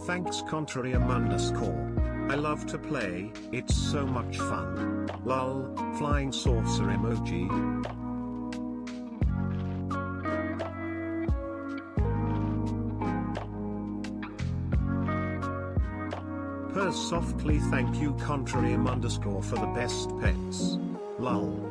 Thanks Contrarium_. I love to play, it's so much fun. Lol, flying saucer emoji. Purrs softly, thank you Contrarium_ for the best pets. Lol.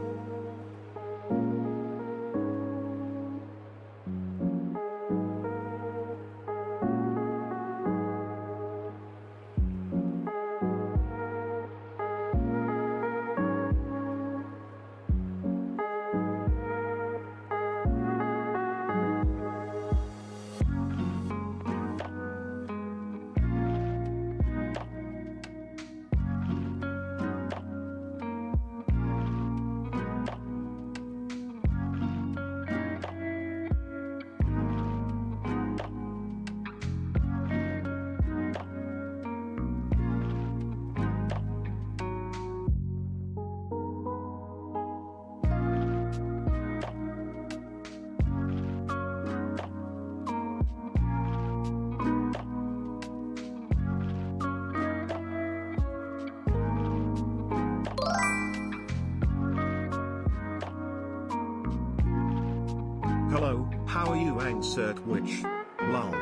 Hello, how are you Angsert Witch? Lol.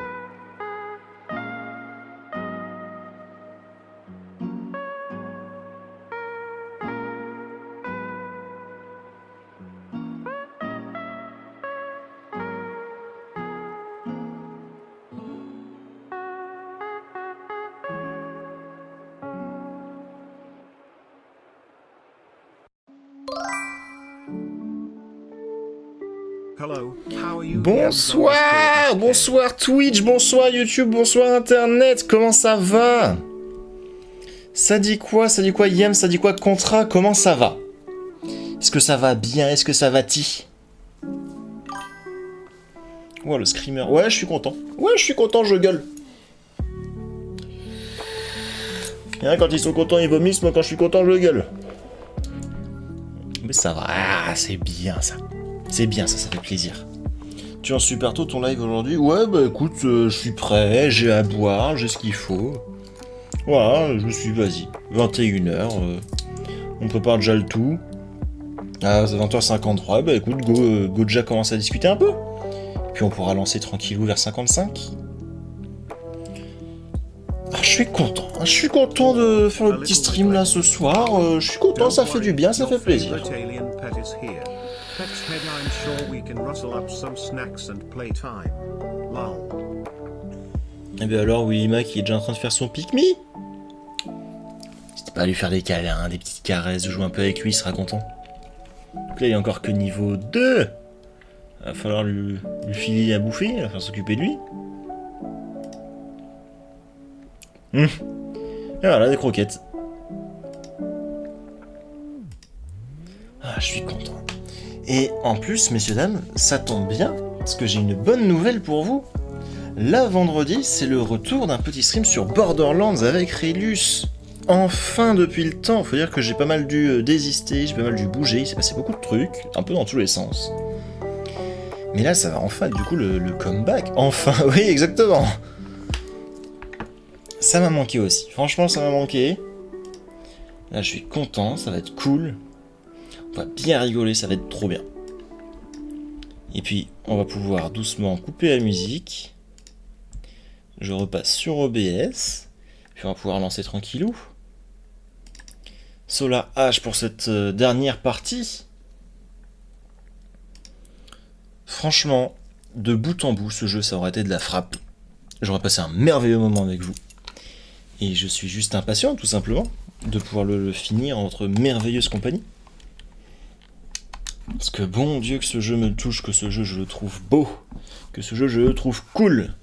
Bonsoir, bonsoir Twitch, bonsoir YouTube, bonsoir Internet, comment ça va? Ça dit quoi Yem, ça dit quoi Contra, comment ça va? Est-ce que ça va bien? Est-ce que ça va ti? Oh le screamer, ouais je suis content, je gueule. Hein, quand ils sont contents ils vomissent, moi quand je suis content je gueule. Mais ça va, c'est bien ça. C'est bien ça fait plaisir. Tu es en super tôt ton live aujourd'hui? Ouais bah écoute, je suis prêt, j'ai à boire, j'ai ce qu'il faut. Voilà, je me suis vas-y, 21h, on prépare déjà le tout. Ah, c'est 20h53, bah écoute, go déjà commence à discuter un peu. Puis on pourra lancer tranquillou vers 55. Ah, je suis content de faire le petit stream là ce soir, je suis content, ça fait du bien, ça fait plaisir. I'm sure we can rustle up some snacks and playtime. Lol. Et bien alors, Willy qui est déjà en train de faire son pick-me. C'était pas à lui faire des câlins, des petites caresses, de jouer un peu avec lui, il sera content. Donc là, il est encore que niveau 2. Il va falloir lui filer à bouffer, il va falloir s'occuper de lui. Et voilà, des croquettes. Ah, je suis content. Et en plus, messieurs, dames, ça tombe bien, parce que j'ai une bonne nouvelle pour vous. Là, vendredi, c'est le retour d'un petit stream sur Borderlands avec Relus. Enfin, depuis le temps, faut dire que j'ai pas mal dû désister, j'ai pas mal dû bouger, il s'est passé beaucoup de trucs, un peu dans tous les sens. Mais là, ça va enfin être du coup le comeback. Enfin, oui, exactement. Ça m'a manqué aussi, franchement, ça m'a manqué. Là, je suis content, ça va être cool. On va bien rigoler, ça va être trop bien. Et puis, on va pouvoir doucement couper la musique. Je repasse sur OBS. Puis on va pouvoir lancer tranquillou. Solar H pour cette dernière partie. Franchement, de bout en bout, ce jeu, ça aurait été de la frappe. J'aurais passé un merveilleux moment avec vous. Et je suis juste impatient, tout simplement, de pouvoir le finir en votre merveilleuse compagnie. Parce que bon Dieu que ce jeu me touche, que ce jeu je le trouve beau, que ce jeu je le trouve cool.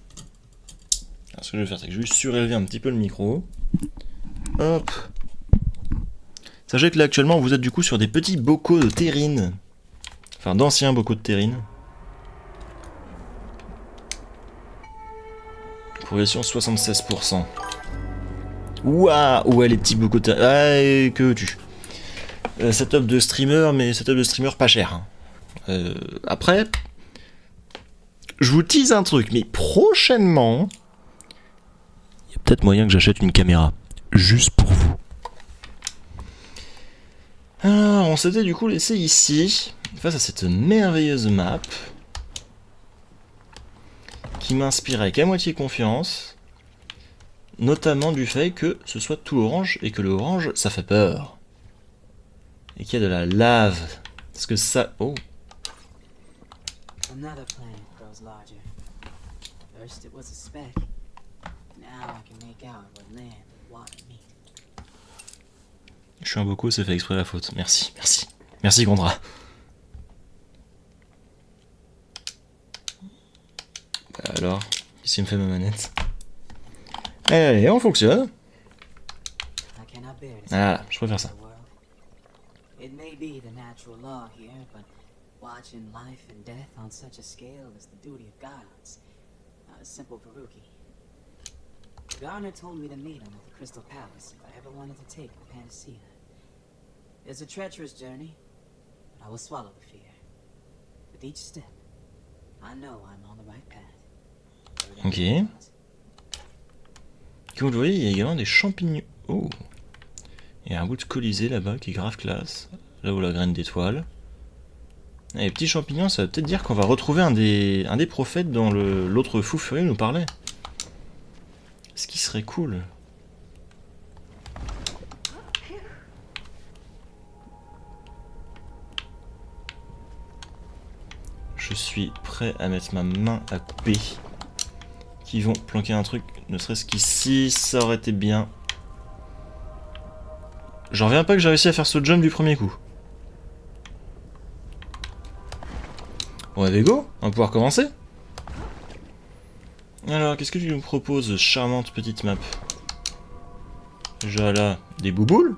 Alors ce que je vais faire c'est que je vais juste surélever un petit peu le micro. Hop. Sachez que là actuellement vous êtes du coup sur des petits bocaux de terrine. Enfin d'anciens bocaux de terrine. Progression 76%. Ouah, ouais les petits bocaux de terrine. Ah, que veux-tu? Setup de streamer, mais setup de streamer pas cher. Après, je vous tease un truc, mais prochainement, Il y a peut-être moyen que j'achète une caméra. Juste pour vous. Alors, on s'était du coup laissé ici, face à cette merveilleuse map, qui m'inspirait qu'à moitié confiance, notamment du fait que ce soit tout orange, et que le orange, ça fait peur. Et qu'il y a de la lave. Parce que ça... Oh. Another planet grows larger. First it was a speck. Now I can make out where land and water meet. Je suis un boco, c'est fait exprès la faute. Merci, merci. Merci, Gondra. Bah alors, qu'est-ce qu'il me fait ma manette? Allez, on fonctionne. I cannot bear to see Ah, je préfère ça. the world. It may be the natural law here, but watching life and death on such a scale is the duty of gods, not a simple Veruki. Garner told me to meet him at the Crystal Palace if I ever wanted to take the Panacea. It's a treacherous journey, but I will swallow the fear. With each step, I know I'm on the right path. Ok. Comme vous le voyez, il y a également des champignons. Oh. Il y a un bout de colisée là-bas qui est grave classe. Là où la graine d'étoile. Et les petits champignons, ça veut peut-être dire qu'on va retrouver un des prophètes dont l'autre fou furieux nous parlait. Ce qui serait cool. Je suis prêt à mettre ma main à couper. Qui vont planquer un truc, ne serait-ce qu'ici, ça aurait été bien. J'en reviens pas que j'ai réussi à faire ce jump du premier coup. Bon, allez, go, on va pouvoir commencer. Alors, qu'est-ce que tu nous proposes, charmante petite map? Déjà là, des bouboules.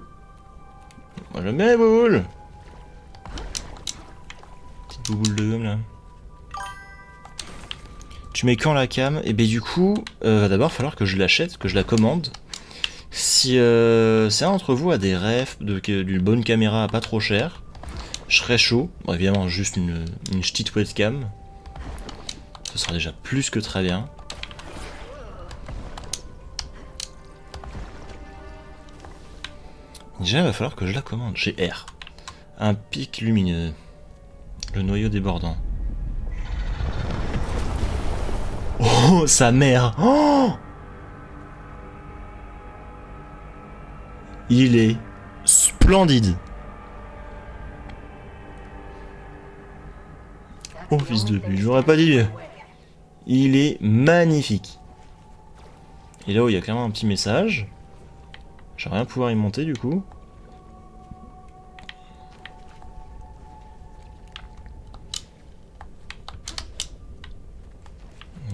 Moi j'aime bien les bouboules. Petite bouboule de gomme là. Tu mets quand la cam? Et ben du coup, va d'abord falloir que je l'achète, que je la commande. Si c'est un d'entre vous a des rêves d'une bonne caméra pas trop chère, je serais chaud. Bon, évidemment, juste une petite webcam. Ce sera déjà plus que très bien. Déjà, il va falloir que je la commande. J'ai R. Un pic lumineux. Le noyau débordant. Oh, sa mère! Oh, il est splendide. Oh, fils de pute, j'aurais pas dit mieux. Il est magnifique. Et là où il y a clairement un petit message. J'aimerais bien pouvoir y monter du coup.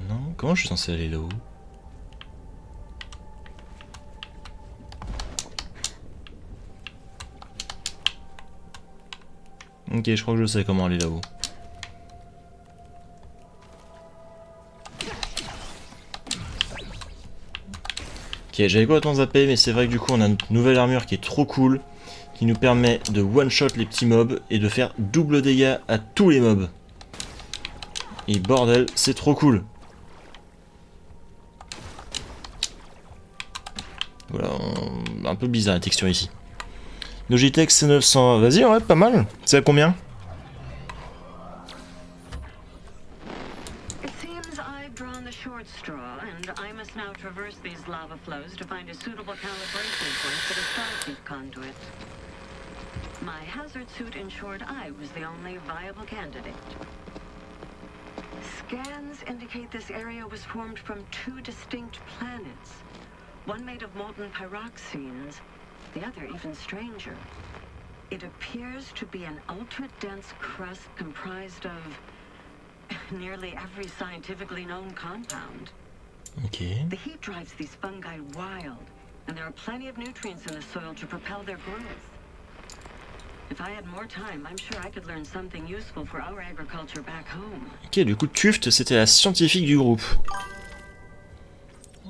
Non, comment je suis censé aller là-haut? Ok, je crois que je sais comment aller là-haut. Ok, j'avais complètement zappé, mais c'est vrai que du coup on a une nouvelle armure qui est trop cool, qui nous permet de one-shot les petits mobs et de faire double dégâts à tous les mobs. Et bordel, c'est trop cool. Voilà, un peu bizarre la texture ici. Logitech C900, vas-y, ouais, pas mal. C'est à combien? It seems I've drawn the short straw, and I must now traverse these lava flows to find a suitable calibration point for the Starseed conduit. My hazard suit ensured I was the only viable candidate. Scans indicate this area was formed from two distinct planets. One made of molten pyroxenes, the other even stranger. It appears to be an ultra-dense crust comprised of nearly every scientifically known compound. Ok. The heat drives these fungi wild, and there are plenty of nutrients in the soil to propel their growth. If I had more time, I'm sure I could learn something useful for our agriculture back home. Ok, du coup, Tuft, c'était la scientifique du groupe.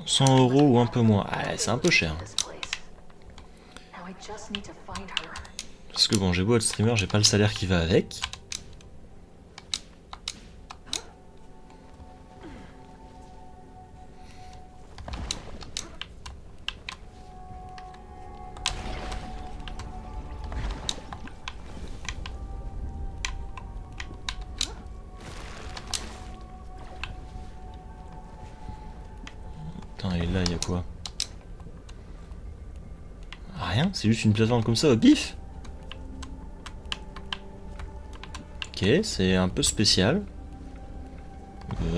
100 € ou un peu moins. Ah, c'est un peu cher. Parce que bon, j'ai beau être streamer, j'ai pas le salaire qui va avec. Putain, et là, il y a quoi? Rien, c'est juste une plateforme comme ça, au pif. Ok, c'est un peu spécial.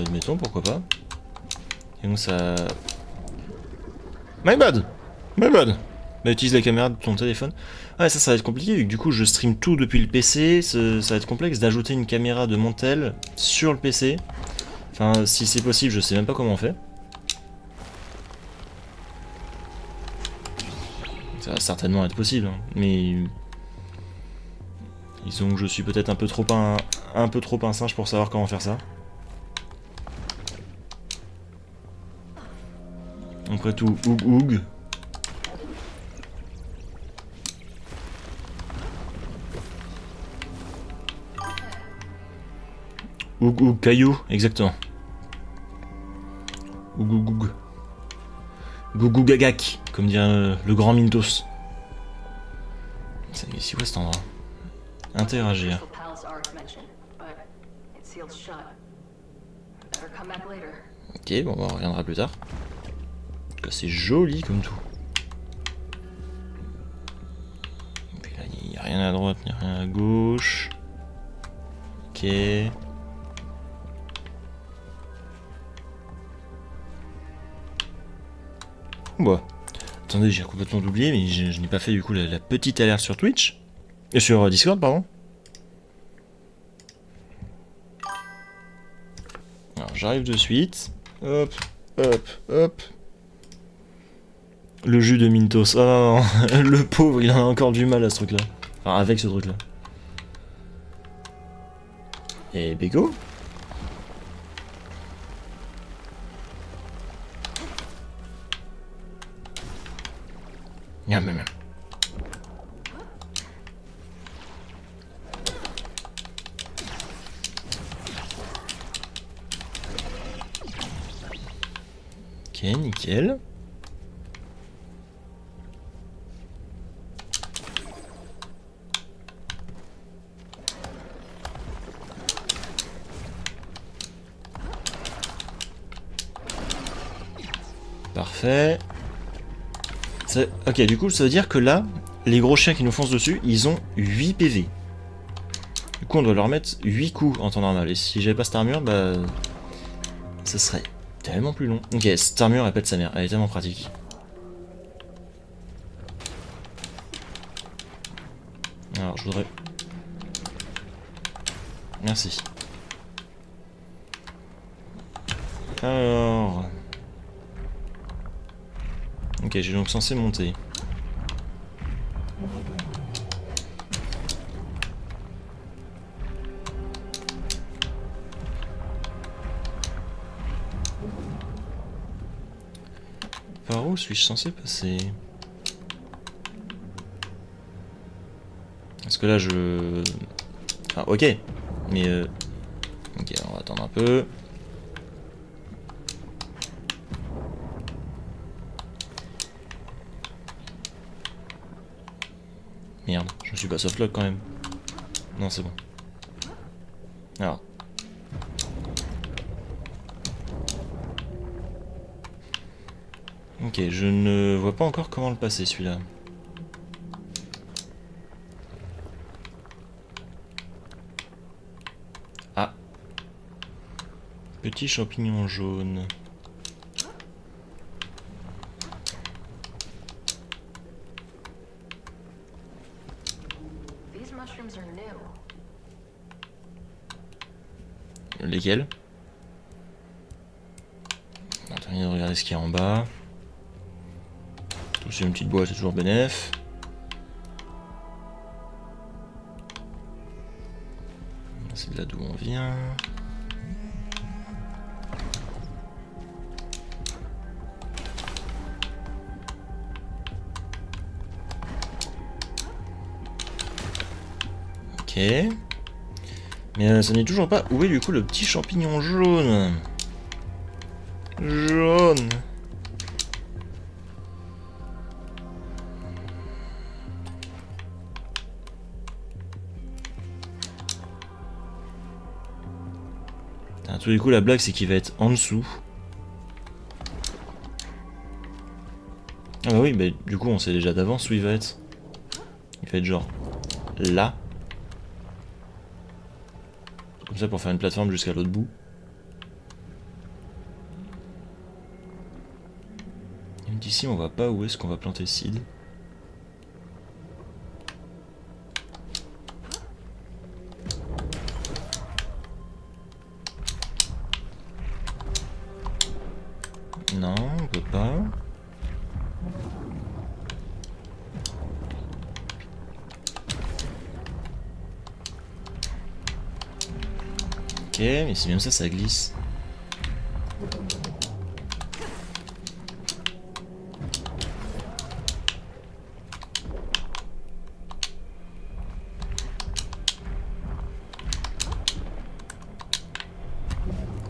Admettons, pourquoi pas. Et donc ça... My bad! My bad! Bah, utilise la caméra de ton téléphone. Ouais, ça va être compliqué, vu que du coup je stream tout depuis le PC. Ça va être complexe d'ajouter une caméra de mon tel sur le PC. Enfin, si c'est possible, je sais même pas comment on fait. Ça va certainement être possible, hein, mais... Disons que je suis peut-être un peu trop un singe pour savoir comment faire ça. Après tout, oug oug. Oug oug caillou, exactement. Oug oug oug. Gougou gagak, comme dirait le grand Mintos. C'est ici où cet endroit? Interagir. Ok, bon, on reviendra plus tard. En tout cas, c'est joli comme tout. Et puis là, il n'y a rien à droite, il n'y a rien à gauche. Ok. Bah. Attendez, j'ai complètement oublié, mais je n'ai pas fait du coup la petite alerte sur Twitch. Et sur Discord, pardon. Alors, j'arrive de suite. Hop, hop, hop. Le jus de Mintos. Ah non, non, le pauvre, il en a encore du mal à ce truc-là. Enfin, avec ce truc-là. Et Bego. Miam, miam, miam. Ok, nickel. Parfait. Ok, du coup, ça veut dire que là, les gros chiens qui nous foncent dessus, ils ont 8 PV. Du coup, on doit leur mettre 8 coups en temps normal. Et si j'avais pas cette armure, bah... ça serait tellement plus long. Ok, cette armure, elle pète sa mère. Elle est tellement pratique. Alors, je voudrais... Merci. Alors... Ok, j'ai donc censé monter. Par où suis-je censé passer? Parce que là je... Ah ok. Mais ok, on va attendre un peu. Merde, je me suis pas softlock quand même. Non, c'est bon. Alors. Ok, je ne vois pas encore comment le passer celui-là. Ah. Petit champignon jaune. Lesquels? On va terminer de regarder ce qu'il y a en bas. Tout c'est une petite boîte, c'est toujours bénef. C'est de là d'où on vient. Ok. Mais ça n'est toujours pas... Où est du coup le petit champignon jaune? Jaune. À tous les coups, la blague c'est qu'il va être en dessous. Ah bah oui, bah du coup on sait déjà d'avance où il va être. Il va être genre là. Comme ça pour faire une plateforme jusqu'à l'autre bout. Même d'ici on voit pas où est-ce qu'on va planter Sid. Non, on peut pas. Ok, mais c'est bien ça, ça glisse.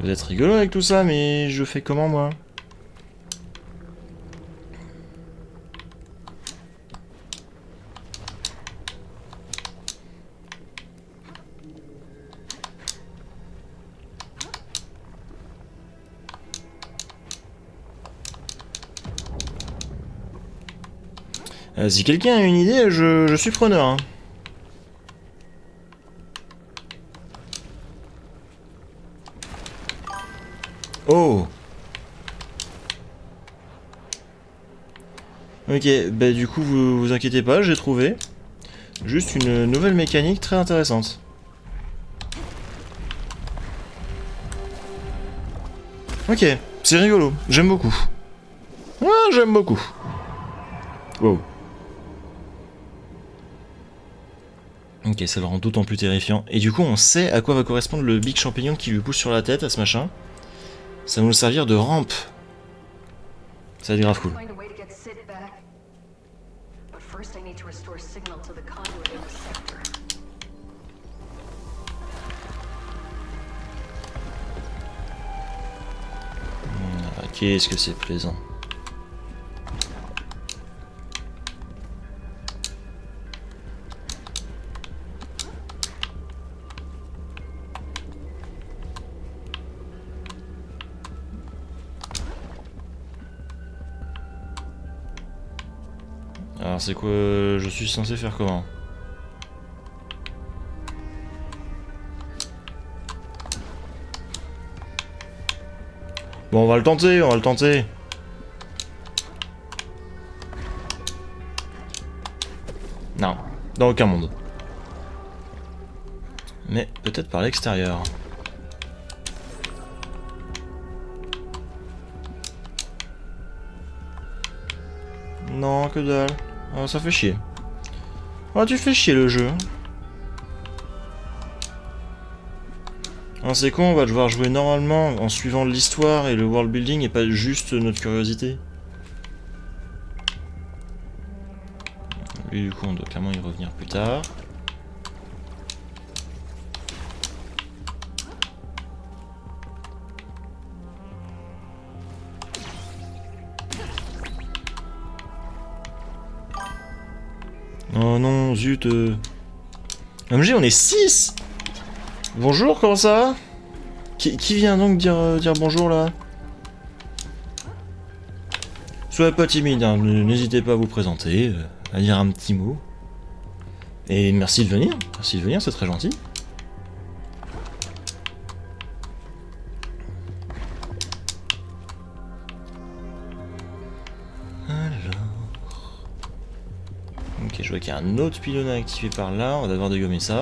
Vous êtes rigolo avec tout ça, mais je fais comment moi? Si quelqu'un a une idée, je suis preneur. Hein. Oh! Ok, bah du coup vous inquiétez pas, j'ai trouvé. Juste une nouvelle mécanique très intéressante. Ok, c'est rigolo, j'aime beaucoup. Ah, j'aime beaucoup. Wow. Ok, ça le rend d'autant plus terrifiant. Et du coup, on sait à quoi va correspondre le big champignon qui lui pousse sur la tête à ce machin. Ça va nous servir de rampe. Ça va être grave cool. Find a way to get Sid back. But first I need to restore signal to the conduit in the sector. Ah, qu'est-ce que c'est plaisant. Alors c'est quoi, je suis censé faire comment? Bon, on va le tenter, on va le tenter. Non, dans aucun monde. Mais peut-être par l'extérieur. Non, que dalle. Oh, ça fait chier. Oh, tu fais chier le jeu. C'est con, on va devoir jouer normalement en suivant l'histoire et le world building et pas juste notre curiosité. Lui, du coup, on doit clairement y revenir plus tard. Oh non, zut. MG, on est 6. Bonjour, comment ça va? Qui vient donc dire bonjour là? Soyez pas timide, hein, n'hésitez pas à vous présenter, à dire un petit mot. Et merci de venir, c'est très gentil. Ok, je vois qu'il y a un autre pylône à activer par là, on va devoir dégommer ça.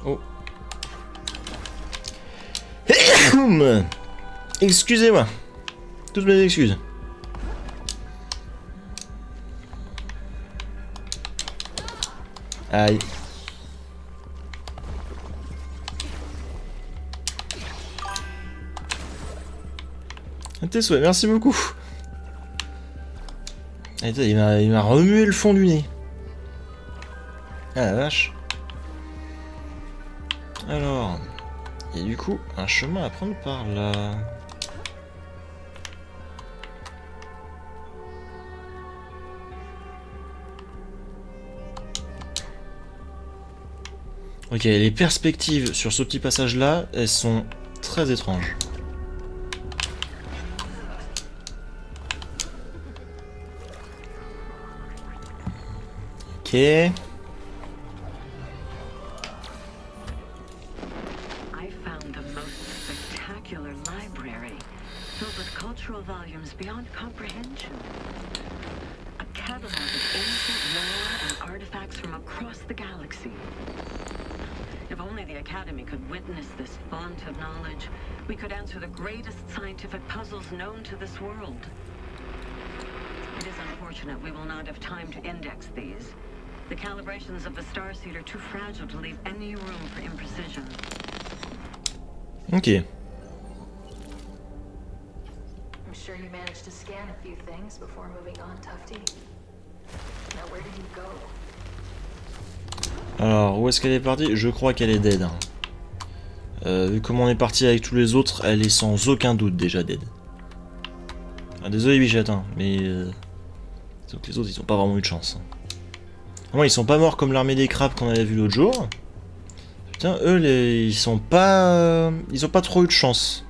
Oh. Excusez-moi. Toutes mes excuses. Aïe. À tes souhaits, merci beaucoup. Il m'a remué le fond du nez. Ah la vache. Alors, il y a du coup un chemin à prendre par là. Ok, les perspectives sur ce petit passage-là, elles sont très étranges. Ok. I found the most spectacular library, filled with cultural volumes beyond comprehension. A catalog of ancient lore and artifacts from across the galaxy. If only the Academy could witness this font of knowledge, we could answer the greatest scientific puzzles known to this world. It is unfortunate we will not have time to index these. The calibrations of the starseed are too fragile to leave any room for imprecision. Ok. I'm sure you managed to scan a few things before moving on, Tufty. Now where did you go? Alors, où est-ce qu'elle est partie? Je crois qu'elle est dead. Hein. Vu comment on est parti avec tous les autres, elle est sans aucun doute déjà dead. Ah, désolé Bichette, hein, mais... donc les autres, ils ont pas vraiment eu de chance. Hein. Moi, ils sont pas morts comme l'armée des crabes qu'on avait vu l'autre jour. Putain, eux, ils sont pas... ils ont pas trop eu de chance.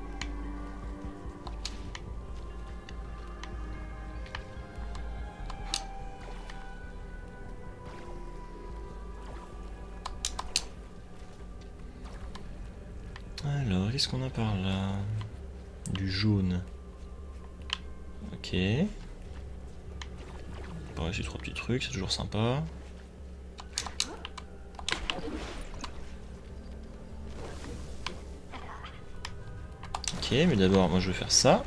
Alors, qu'est-ce qu'on a par là? Du jaune. Ok. Par ici, 3 petits trucs, c'est toujours sympa. Ok, mais d'abord, moi je vais faire ça.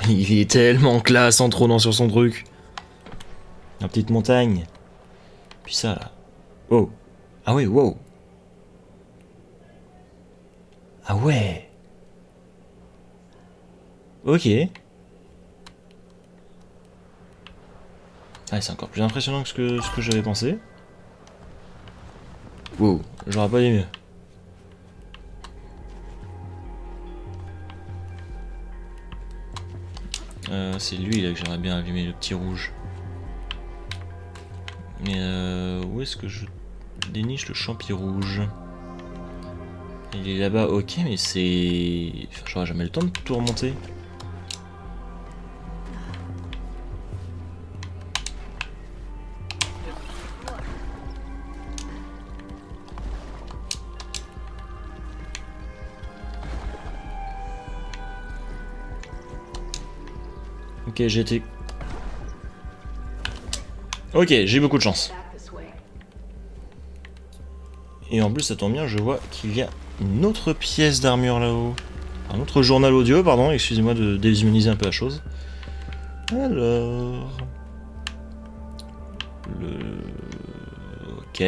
Il est tellement classe en trônant sur son truc. La petite montagne. Puis ça là. Oh. Ah oui, wow. Ah ouais. Ok. Ah, c'est encore plus impressionnant que ce que j'avais pensé. Wow, j'aurais pas dit mieux. C'est lui là que j'aimerais bien allumer, le petit rouge. Mais où est-ce que je déniche le champi rouge? Il est là-bas, ok, mais c'est... Enfin, j'aurais jamais le temps de tout remonter. Ok, j'ai été... Ok, j'ai beaucoup de chance. Back this way. Et en plus, ça tombe bien, je vois qu'il y a une autre pièce d'armure là-haut. Un autre journal audio, pardon, excusez-moi de déshumaniser un peu la chose. Alors... Ok.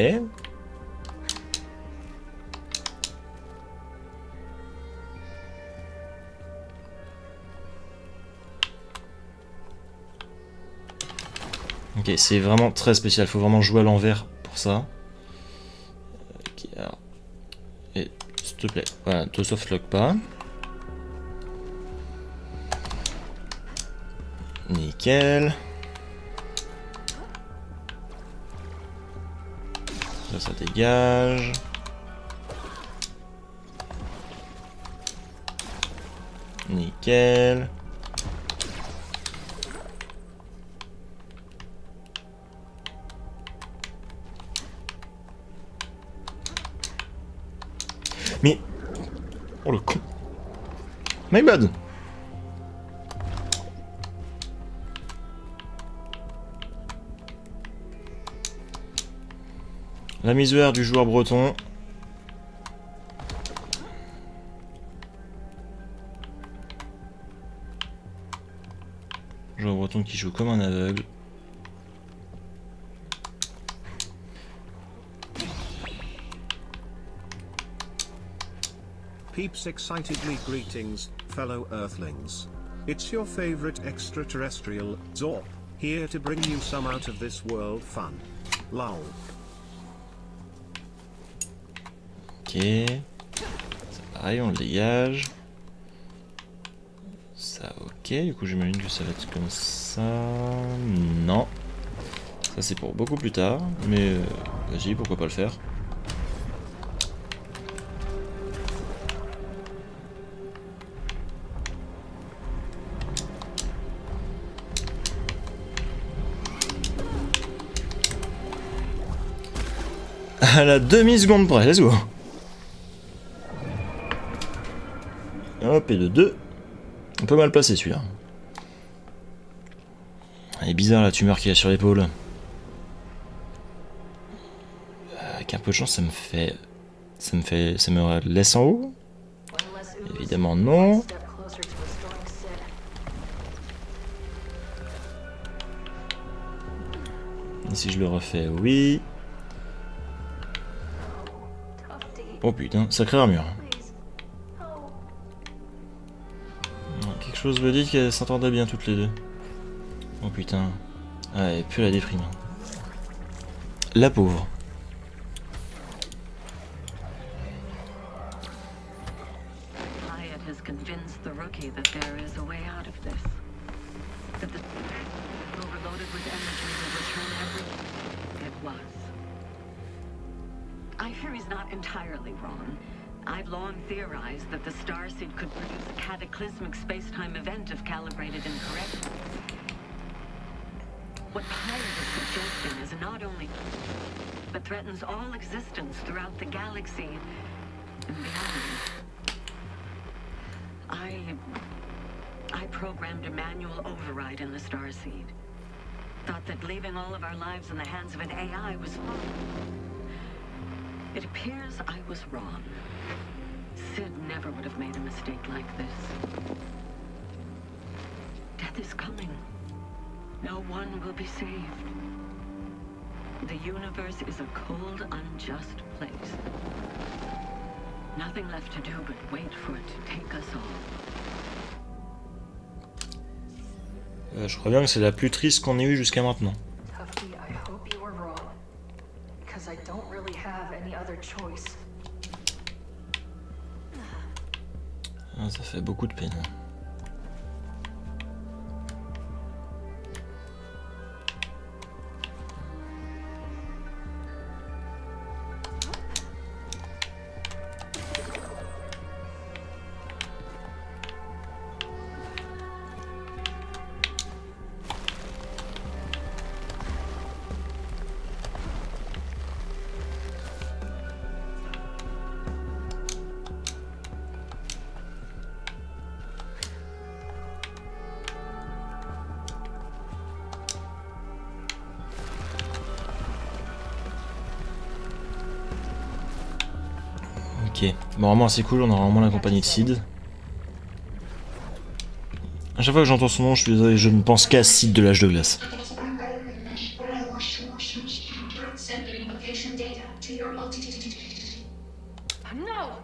Ok, c'est vraiment très spécial, faut vraiment jouer à l'envers pour ça. Ok, alors... Et, s'il te plaît, voilà, te softlock pas. Nickel. Ça dégage. Nickel. Mais... Oh le con. My bad. La misère du joueur breton. Joueur breton qui joue comme un aveugle. Peeps excitedly greetings, fellow Earthlings. It's your favorite extraterrestrial, Zorp, here to bring you some out of this world fun. Lol. Ok. C'est pareil, on le dégage. Ça, ok. Du coup, j'imagine que ça va être comme ça. Non. Ça c'est pour beaucoup plus tard, mais vas-y, pourquoi pas le faire. À la demi-seconde près, let's go. Hop, et de 2. Un peu mal placé celui-là. Elle est bizarre la tumeur qu'il y a sur l'épaule. Avec un peu de chance, ça me laisse en haut? Évidemment non. Et si je le refais, oui. Oh putain, sacrée armure. Quelque chose me dit qu'elles s'entendaient bien toutes les deux. Oh putain. Ah, et puis la déprime. La pauvre. Hyatt has convinced the rookie that there is a way out of this. That the overloaded with energy will return everything it was. I fear he's not entirely wrong. I've long theorized that the Starseed could produce a cataclysmic space-time event if calibrated incorrectly. What Hyatt is suggesting is not only but threatens all existence throughout the galaxy and beyond. I programmed a manual override in the Starseed. Thought that leaving all of our lives in the hands of an AI was fine. It appears I was wrong. Sid never would have made a mistake like this. Death is coming. No one will be saved. The universe is a cold, unjust place. Nothing left to do but wait for it to take us all. Je crois bien que c'est la plus triste qu'on ait eue jusqu'à maintenant. Tufty, I hope you were wrong. Because I don't really have any other choice. Ah, ça fait beaucoup de peine. Ok, bon, vraiment c'est cool, on aura vraiment la compagnie de Sid. A chaque fois que j'entends son nom, je suis désolé, je ne pense qu'à Sid de l'âge de glace. No!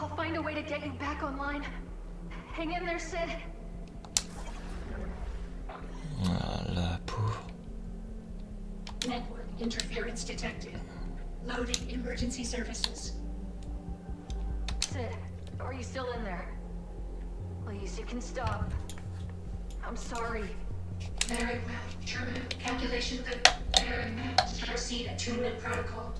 I'll find a way to get you back online. Hang in there, Sid. Ah, la pauvre. Network interference detected. Loading emergency services. Sid, are you still in there? Please, you can stop. I'm sorry. Very well. Terminal calculation good. Very well. Proceed attunement protocol.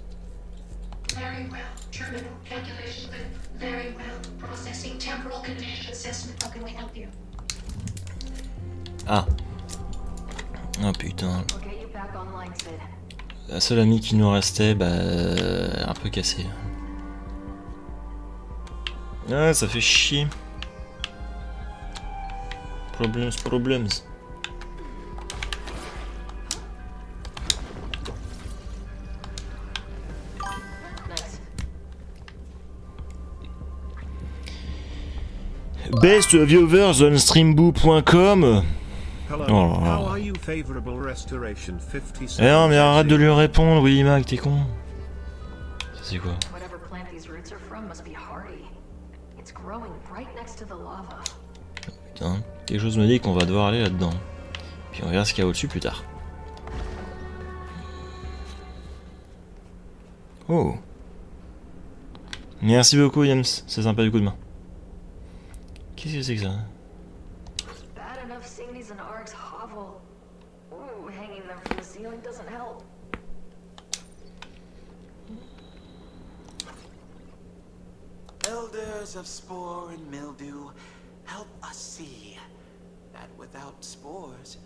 Very well. Terminal calculation good. Very well. Processing temporal condition assessment. How can we help you? Ah. Oh putain. We'll get you back online, Sid. La seule amie qui nous restait, bah, un peu cassée. Ah, ça fait chier. Problems. Nice. Best viewers on streamboo.com. Hello, Oh là là. how are you? Favorable restoration 57. Eh non, mais arrête de lui répondre, Willy Mac, t'es con. Ça c'est quoi? Whatever plant these roots are from must be hardy. It's growing right next to the lava. Putain, quelque chose me dit qu'on va devoir aller là-dedans. Puis on verra ce qu'il y a au-dessus plus tard. Oh. Merci beaucoup, James. C'est sympa du coup de main. Qu'est-ce que c'est que ça? Bad enough seeing these in Ark's hovel. Ooh, hanging them from the ceiling doesn't help. Elders of spore and mildew, help us see that without spores,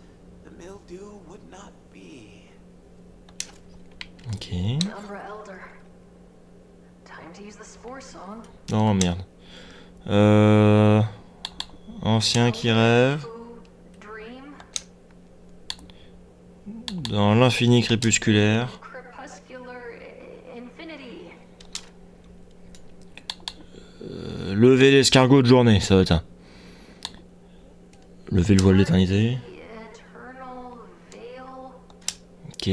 the mildew would not be. Ok. Umbra Elder. Time to use the spore song. Oh merde. Ancien qui rêve. Who dream? Dans l'infini crépusculaire. Crepuscular infinity. Lever l'escargot de journée, ça va être ça. Lever le voile de l'éternité. Eternal veil. Ok.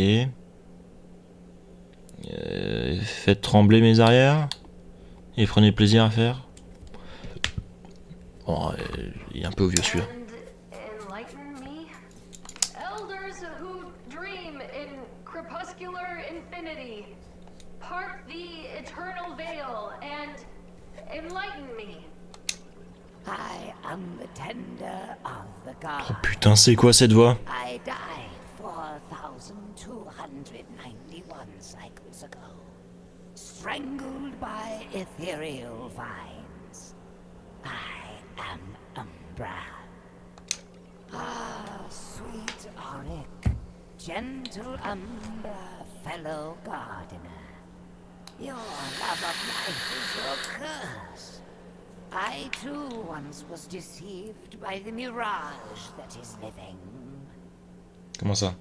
Faites trembler mes arrières. Et prenez plaisir à faire. Bon, il est un peu vieux celui-là. And enlighten me. Elders who dream in crepuscular infinity. Part the eternal veil and enlighten me. I am the tender of the Oh god. putain, c'est quoi cette voix? I died 4,291 cycles ago, strangled by ethereal vines. I am Umbra. Ah, sweet Auric, gentle Umbra, fellow gardener. Your love of life is your curse. I too once was deceived by the mirage that is living. Comment ça?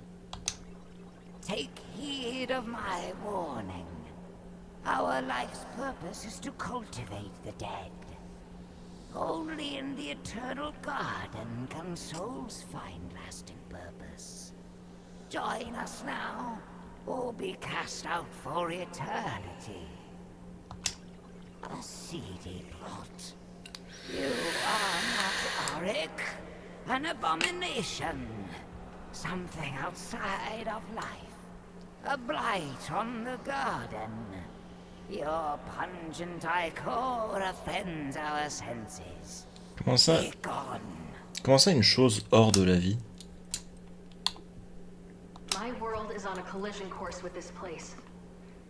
Take heed of my warning. Our life's purpose is to cultivate the dead. Only in the eternal garden can souls find lasting purpose. Join us now, or be cast out for eternity. A seedy plot. You are not Auric, an abomination. Something outside of life. A blight on the garden. Your pungent ichor offends our senses. Comment ça? Be gone. Comment ça une chose hors de la vie? My world is on a collision course with this place.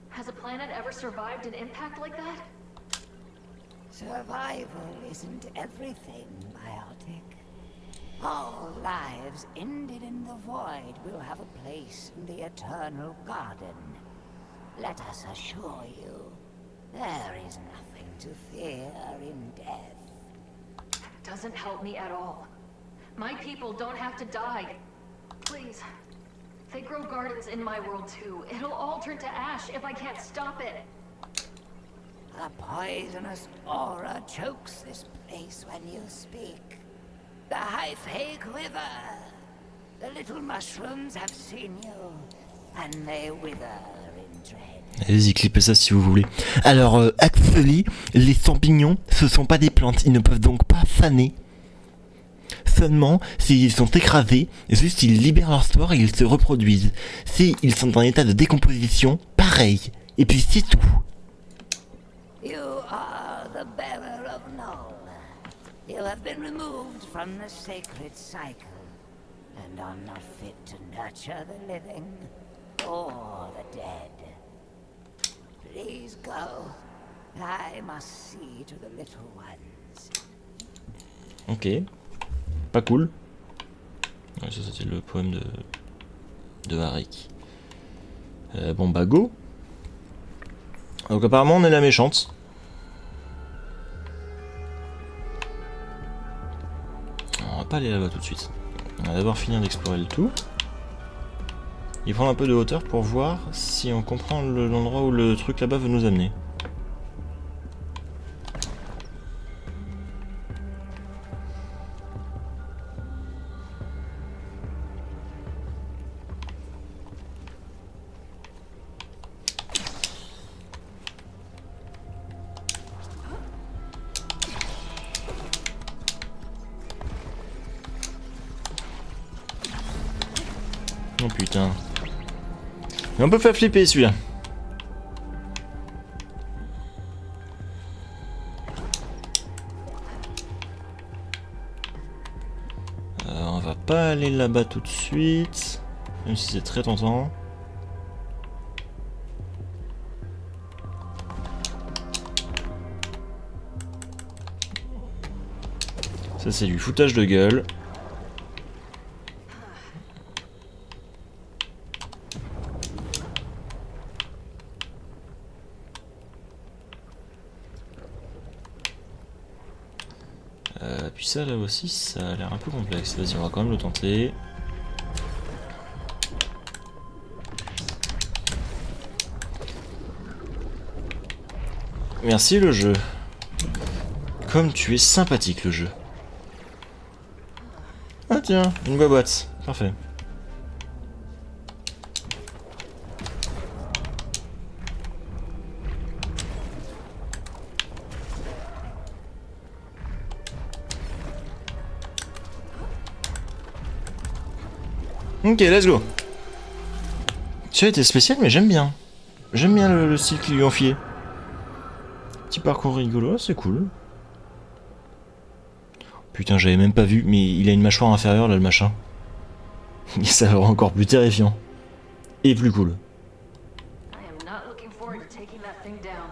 Has a planet ever survived an impact like that? Survival isn't everything, Biotic. All lives ended in the void will have a place in the eternal garden. Let us assure you, there is nothing to fear in death. Doesn't help me at all. My people don't have to die. Please. They grow gardens in my world too. It'll all turn to ash if I can't stop it. A poisonous aura chokes this place when you speak. The Hyphae quiver. The little mushrooms have seen you, and they wither in dread. Allez-y, clippez ça si vous voulez. Alors, actually, les champignons, ce sont pas des plantes. Ils ne peuvent donc pas faner. Seulement, s'ils sont écrasés, juste ils libèrent leur spore et ils se reproduisent. S'ils sont en état de décomposition, pareil. Et puis c'est tout. You are the bearer of Null. You have been removed from the sacred cycle, and are not fit to nurture the living or the dead. Please go. I must see to the little ones. Ok. Pas cool. Ouais, ça c'était le poème de Harik. Bon bah go. Donc apparemment on est la méchante. On va pas aller là-bas tout de suite. On va d'abord finir d'explorer le tout. Et prendre un peu de hauteur pour voir si on comprend l'endroit où le truc là-bas veut nous amener. Oh putain. Il m'a un peu fait flipper celui-là. On va pas aller là-bas tout de suite. Même si c'est très tentant. Ça c'est du foutage de gueule. Puis ça là aussi ça a l'air un peu complexe. Vas-y on va quand même le tenter. Merci le jeu. Comme tu es sympathique le jeu. Ah tiens, une boîte. Parfait. Ok, let's go. Ça a été spécial, mais j'aime bien. J'aime bien le style qu'ils lui ont fié. Petit parcours rigolo, c'est cool. Putain, j'avais même pas vu, mais il a une mâchoire inférieure là, le machin. Et ça va encore plus terrifiant. Et plus cool. I am not looking forward to taking that thing down.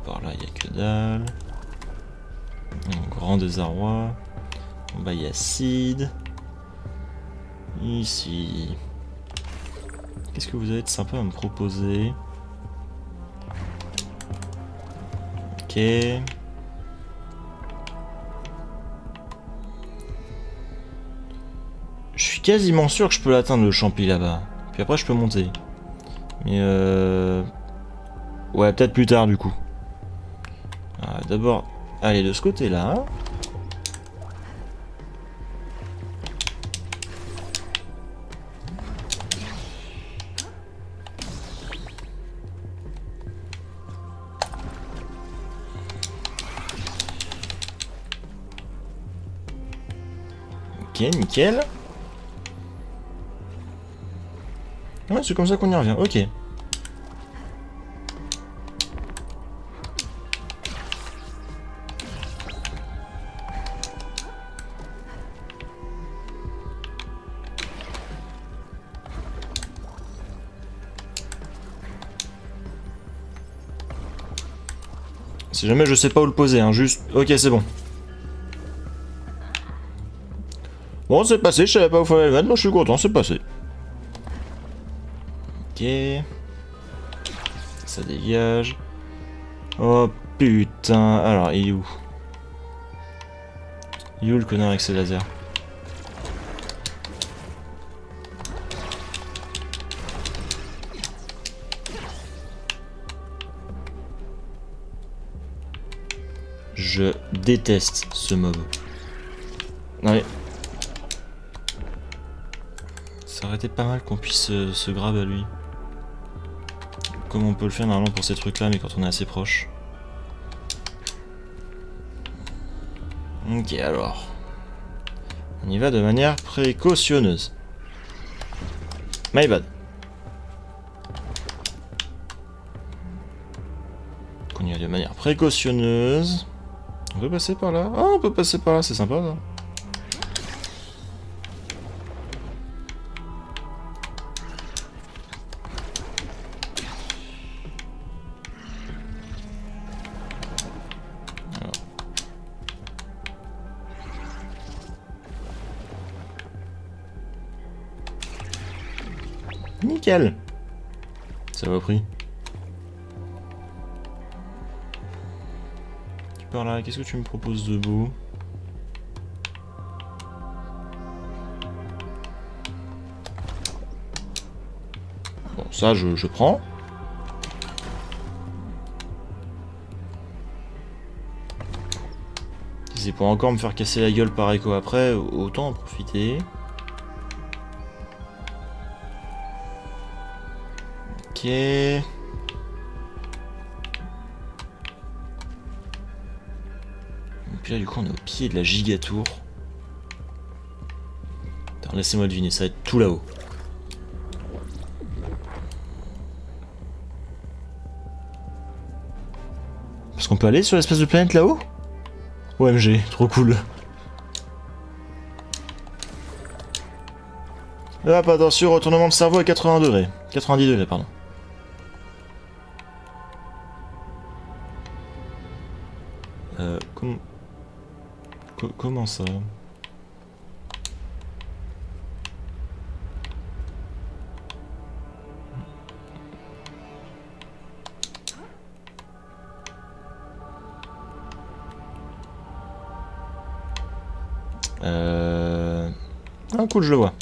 Par là, il y a que dalle. Un grand désarroi. En bas, il y a Sid. Ici. Qu'est-ce que vous avez de sympa à me proposer? Ok. Je suis quasiment sûr que je peux l'atteindre le champi là-bas. Puis après, je peux monter. Mais ouais, peut-être plus tard du coup. D'abord, aller de ce côté-là. Ok, nickel. Ouais, c'est comme ça qu'on y revient. Ok. Si jamais je sais pas où le poser, hein, juste... Ok, c'est bon. Bon, c'est passé, je savais pas où fallait le mettre, donc je suis content, c'est passé. Ok. Ça dégage. Oh putain, alors il est où? Il est où le connard avec ses lasers? Je déteste ce mob. Ouais. Ça aurait été pas mal qu'on puisse se grab à lui. Comme on peut le faire normalement pour ces trucs là, mais quand on est assez proche. Ok, alors. On y va de manière précautionneuse. My bad. On y va de manière précautionneuse. On peut passer par là. Ah, on peut passer par là, c'est sympa ça. Nickel. Ça va pris. Tu pars là, qu'est-ce que tu me proposes de beau? Bon, ça je prends. Si c'est pour encore me faire casser la gueule par écho après, autant en profiter. Ok. Et puis là du coup on est au pied de la gigatour. Attends, laissez-moi deviner, ça va être tout là-haut. Parce qu'on peut aller sur l'espèce de planète là-haut? OMG, trop cool. Hop, attention, retournement de cerveau à 80 degrés. 90 degrés, pardon. Comment ça? Ah cool, je le vois.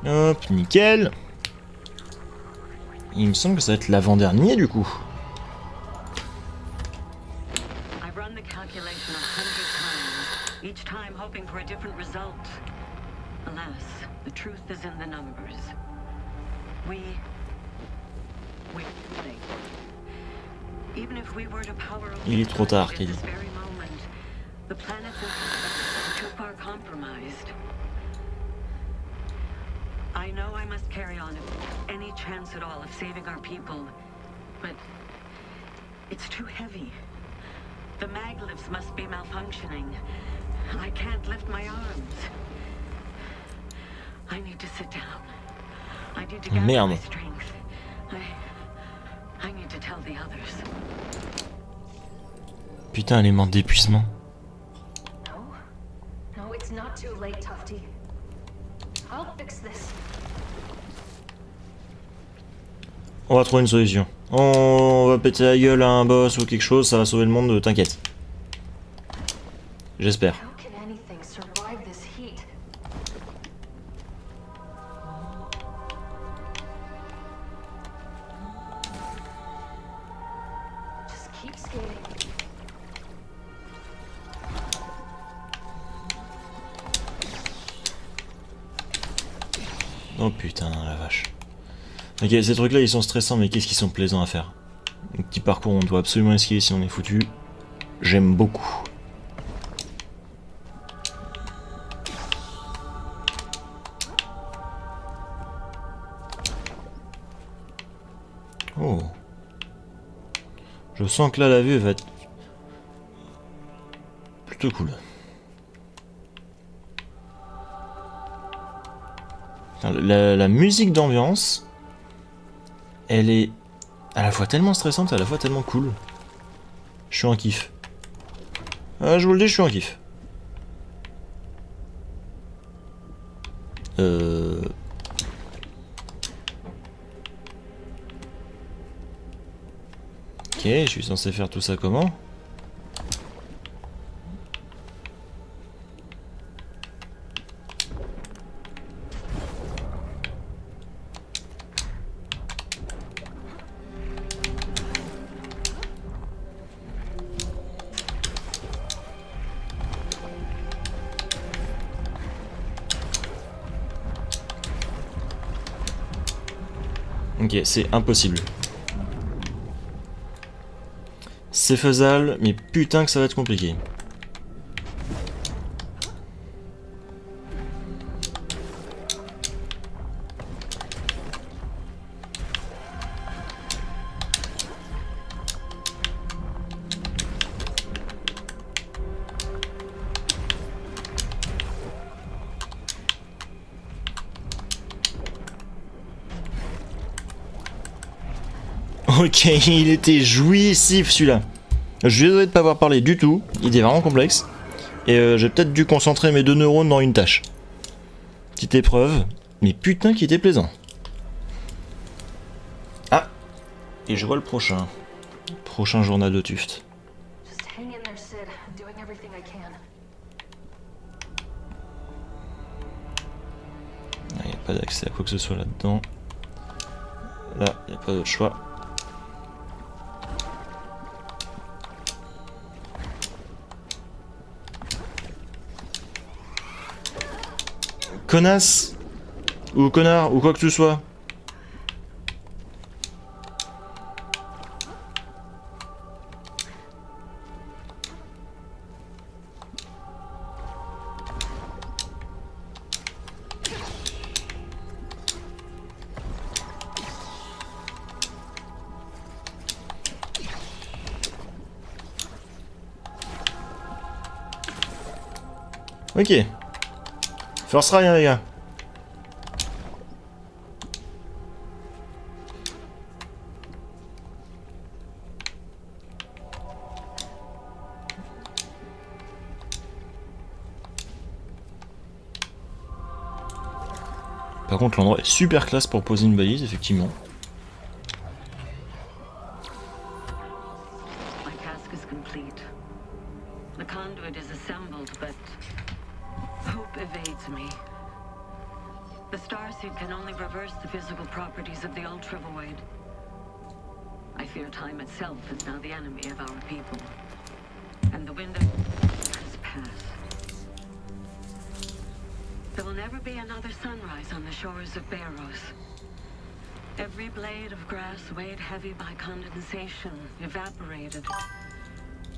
Hop, nickel. Il me semble que ça va être l'avant-dernier du coup. I've run the calculation 100 times, each time hoping for a different result. Alas, the truth is in the numbers. We even if we were to power over Il est trop tard, at Kelly. this very moment, the planets are too far compromised. I know I must carry on any chance at all of saving our people, but it's too heavy. The maglifts must be malfunctioning. I can't lift my arms. I need to sit down. I need to gather Merde. my strength. I need to tell the others. Putain, élément d'épuisement. No, it's not too late, Tufty. I'll fix this. On va trouver une solution. On va péter la gueule à un boss ou quelque chose, ça va sauver le monde, t'inquiète. J'espère. How can anything survive this heat? Just keep skating. Oh putain, la vache. Ok, ces trucs là ils sont stressants, mais qu'est-ce qu'ils sont plaisants à faire. Un petit parcours, on doit absolument esquiver si on est foutu. J'aime beaucoup. Oh. Je sens que là la vue va être plutôt cool. La musique d'ambiance, elle est à la fois tellement stressante et à la fois tellement cool. Je suis en kiff. Ah, je vous le dis, je suis en kiff. Ok, je suis censé faire tout ça comment? Ok, c'est impossible. C'est faisable, mais putain que ça va être compliqué. Ok, il était jouissif celui-là. Je suis désolé de pas avoir parlé du tout, il était vraiment complexe. Et j'ai peut-être dû concentrer mes 2 neurones dans une tâche. Petite épreuve, mais putain qui était plaisant. Ah, et je vois le prochain. Prochain journal de Tuft. Just hang in there, Sid. I'm doing everything I can. Il n'y a pas d'accès à quoi que ce soit là-dedans. Là, il n'y a pas d'autre choix. Connasse ou connard ou quoi que ce soit. Ok. First try, hein, les gars. Par contre, l'endroit est super classe pour poser une balise, effectivement. My task is complete. The conduit is assembled, but hope evades me. The starseed can only reverse the physical properties of the Ultra Void. I fear time itself is now the enemy of our people. And the window has passed. There will never be another sunrise on the shores of Barrows. Every blade of grass weighed heavy by condensation, evaporated.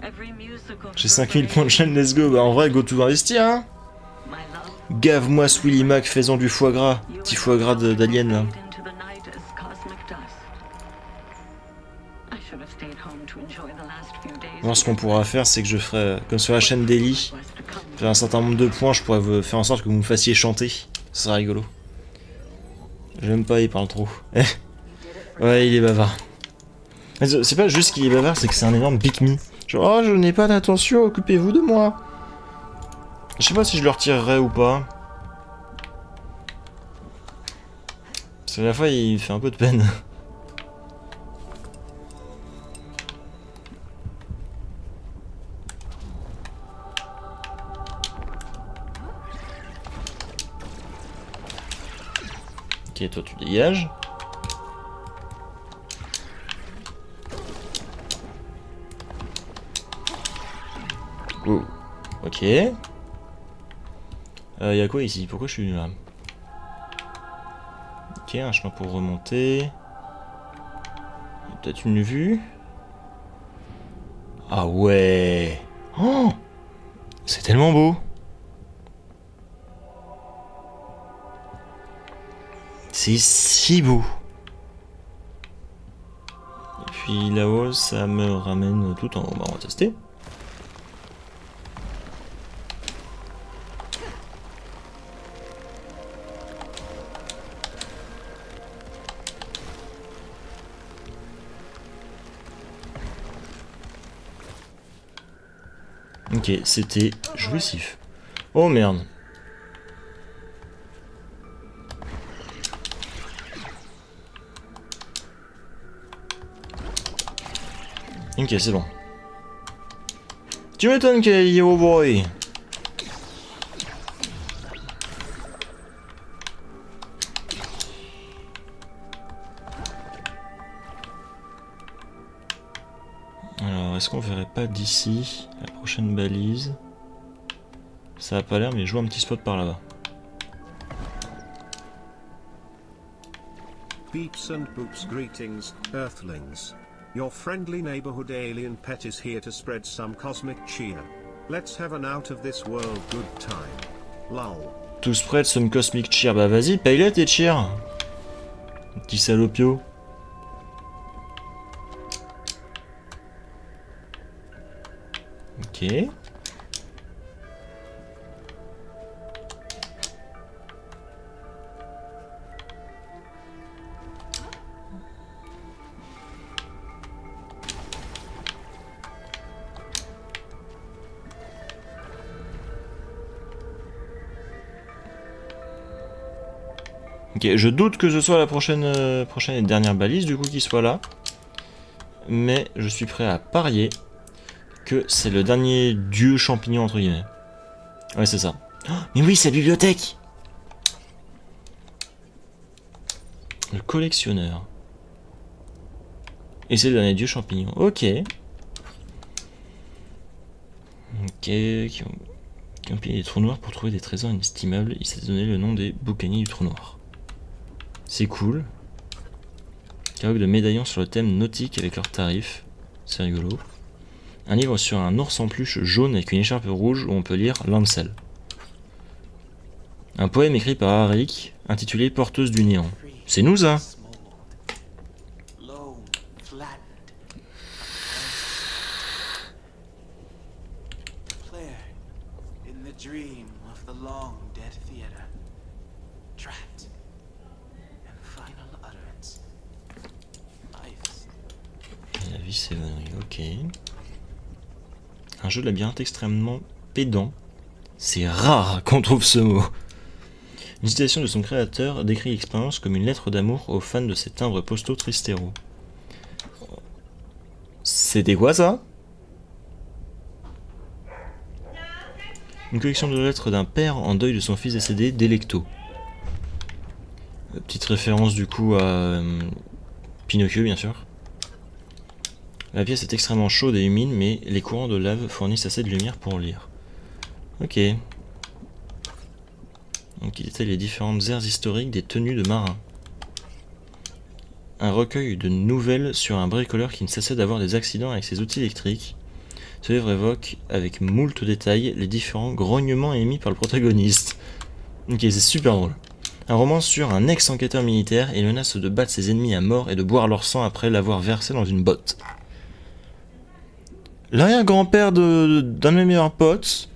Every musical... J'ai 5000 points de chaîne, let's go. Bah en vrai, go tout investir, hein. My love, Gave-moi ce Willy Mac faisant du foie gras. Petit foie gras d'alien, là. into the night as cosmic dust. I should have stayed home to enjoy the last few days. Moi, ce qu'on pourra faire, c'est que je ferai, comme sur la chaîne Daily, Was to come. faire un certain nombre de points, je pourrais vous faire en sorte que vous me fassiez chanter. Ce sera rigolo. J'aime pas, il parle trop. Ouais, il est bavard. Mais c'est pas juste qu'il est bavard, c'est que c'est un énorme pick me. Genre, oh, je n'ai pas d'attention, occupez-vous de moi. Je sais pas si je le retirerai ou pas. Parce que la fois, il fait un peu de peine. Ok, toi tu dégages. Oh. Ok. Y'a quoi ici? Pourquoi je suis là? Ok, un chemin pour remonter. Peut-être une vue. Ah ouais. Oh, c'est tellement beau. C'est si beau. Et puis là-haut, ça me ramène tout en haut. Bah, on va tester. Ok, c'était jouissif. Oh merde. Ok, c'est bon. Tu m'étonnes qu'il y ait Yo Boy. Alors, est-ce qu'on verrait pas d'ici la prochaine balise? Ça a pas l'air, mais je vois un petit spot par là-bas. Beeps and boops greetings, Earthlings. Your friendly neighborhood alien pet is here to spread some cosmic cheer. Let's have an out of this world good time. Lol. To spread some cosmic cheer. Bah vas-y, paye-la tes cheer. Petit salopio. Ok. Ok, je doute que ce soit la prochaine et dernière balise du coup qui soit là. Mais je suis prêt à parier que c'est le dernier dieu champignon entre guillemets. Ouais, c'est ça. Oh, mais oui, c'est la bibliothèque. Le collectionneur. Et c'est le dernier dieu champignon. Ok. Ok. Qui ont pillé des trous noirs pour trouver des trésors inestimables. Il s'est donné le nom des boucaniers du trou noir. C'est cool. Catalogue de médaillons sur le thème nautique avec leurs tarifs. C'est rigolo. Un livre sur un ours en peluche jaune avec une écharpe rouge où on peut lire Lancel. Un poème écrit par Arik intitulé Porteuse du néant. C'est nous ça. Lone, flattened. Claire, in the dream of the long dead theater. Trapped. And final utterance. Life's La vie s'évanouit, ok. Un jeu de labyrinthe extrêmement pédant. C'est rare qu'on trouve ce mot. Une citation de son créateur décrit l'expérience comme une lettre d'amour aux fans de ses timbres postaux Tristero. C'était quoi ça? Une collection de lettres d'un père en deuil de son fils décédé, Delecto. Petite référence du coup à Pinocchio bien sûr. La pièce est extrêmement chaude et humide, mais les courants de lave fournissent assez de lumière pour lire. Ok. Donc il détaille les différentes aires historiques des tenues de marins. Un recueil de nouvelles sur un bricoleur qui ne cessait d'avoir des accidents avec ses outils électriques. Ce livre évoque avec moult détails les différents grognements émis par le protagoniste. Ok, c'est super drôle. Un roman sur un ex-enquêteur militaire et il menace de battre ses ennemis à mort et de boire leur sang après l'avoir versé dans une botte. L'arrière-grand-père d'un de mes meilleurs potes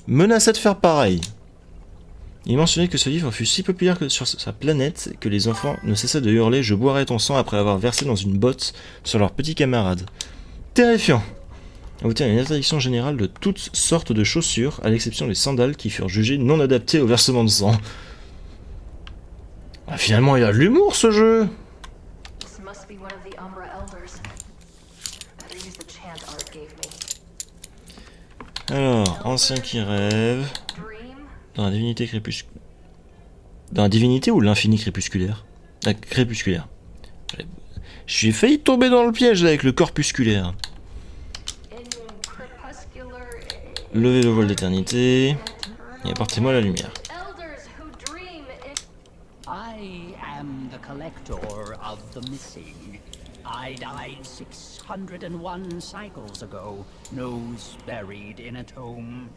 menaçait de faire pareil. Il mentionnait que ce livre fut si populaire que sur sa planète que les enfants ne cessaient de hurler « Je boirai ton sang » après avoir versé dans une botte sur leurs petits camarades. Terrifiant. On obtient une interdiction générale de toutes sortes de chaussures, à l'exception des sandales qui furent jugées non adaptées au versement de sang. Ah, finalement, il a de l'humour ce jeu. This must be one of the Umbra Elders. Better use the chant Art gave me. Alors, ancien qui rêve... Dream? Dans la divinité crépusculaire. Dans la divinité ou l'infini crépusculaire? Ah, crépusculaire. J'ai failli tomber dans le piège avec le corpusculaire. In crepuscular... Levez le voile d'éternité. Et apportez-moi la lumière. Elders who dream in... I am the collector of the missing. I died 601 cycles ago, nose buried in a tomb.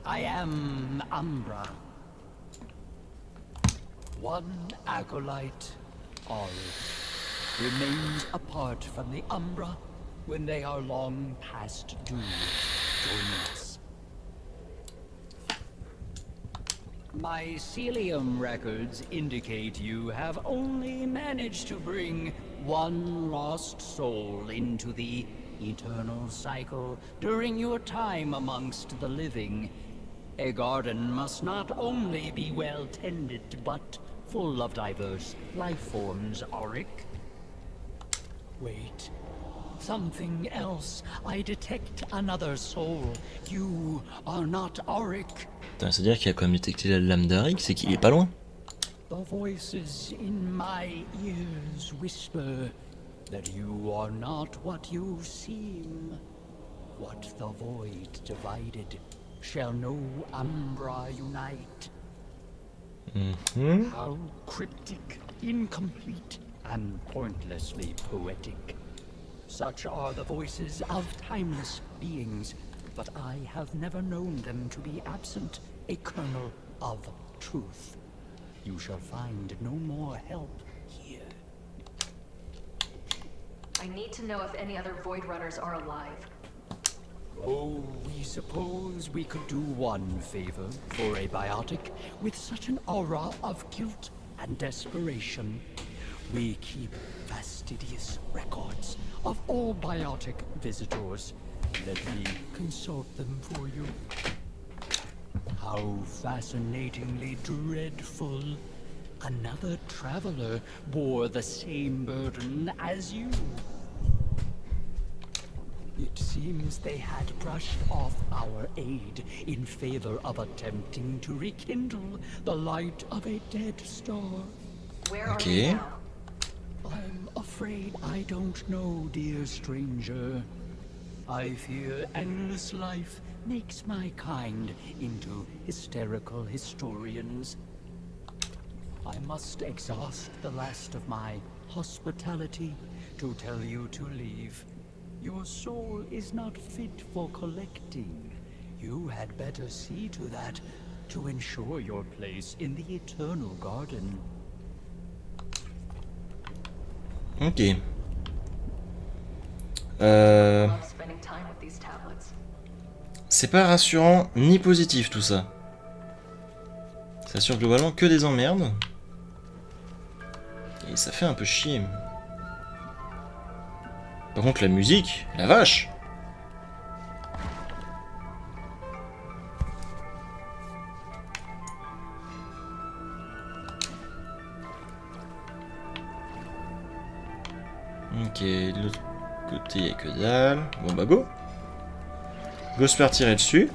I am Umbra. One acolyte, Ori, remains apart from the Umbra when they are long past due. Join us. My Celium records indicate you have only managed to bring one lost soul into the eternal cycle during your time amongst the living. A garden must not only be well tended, but full of diverse life forms, Auric. Wait. Something else. I detect another soul. You are not Auric. C'est-à-dire qu'il a quand même détecté la lame d'Arik, c'est qu'il est pas loin. The voices in my ears whisper that you are not what you seem. What the void divided shall no Umbra unite. How cryptic, incomplete, and pointlessly poetic. Such are the voices of timeless beings, but I have never known them to be absent a kernel of truth. You shall find no more help here. I need to know if any other Void Runners are alive. Oh, we suppose we could do one favor for a biotic with such an aura of guilt and desperation. We keep fastidious records of all biotic visitors. Let me consult them for you. How fascinatingly dreadful. Another traveler bore the same burden as you. It seems they had brushed off our aid in favor of attempting to rekindle the light of a dead star. Where are Okay. they now? I'm afraid I don't know, dear stranger. I fear endless life makes my kind into hysterical historians. I must exhaust the last of my hospitality to tell you to leave. Your soul is not fit for collecting. You had better see to that to ensure your place in the eternal garden. Ok. I love spending time with these tablets. C'est pas rassurant ni positif tout ça. Ça assure globalement que des emmerdes. Et ça fait un peu chier. Par contre la musique, la vache! Ok, de l'autre côté, il n'y a que dalle. Bon bah go. Go se faire tirer dessus.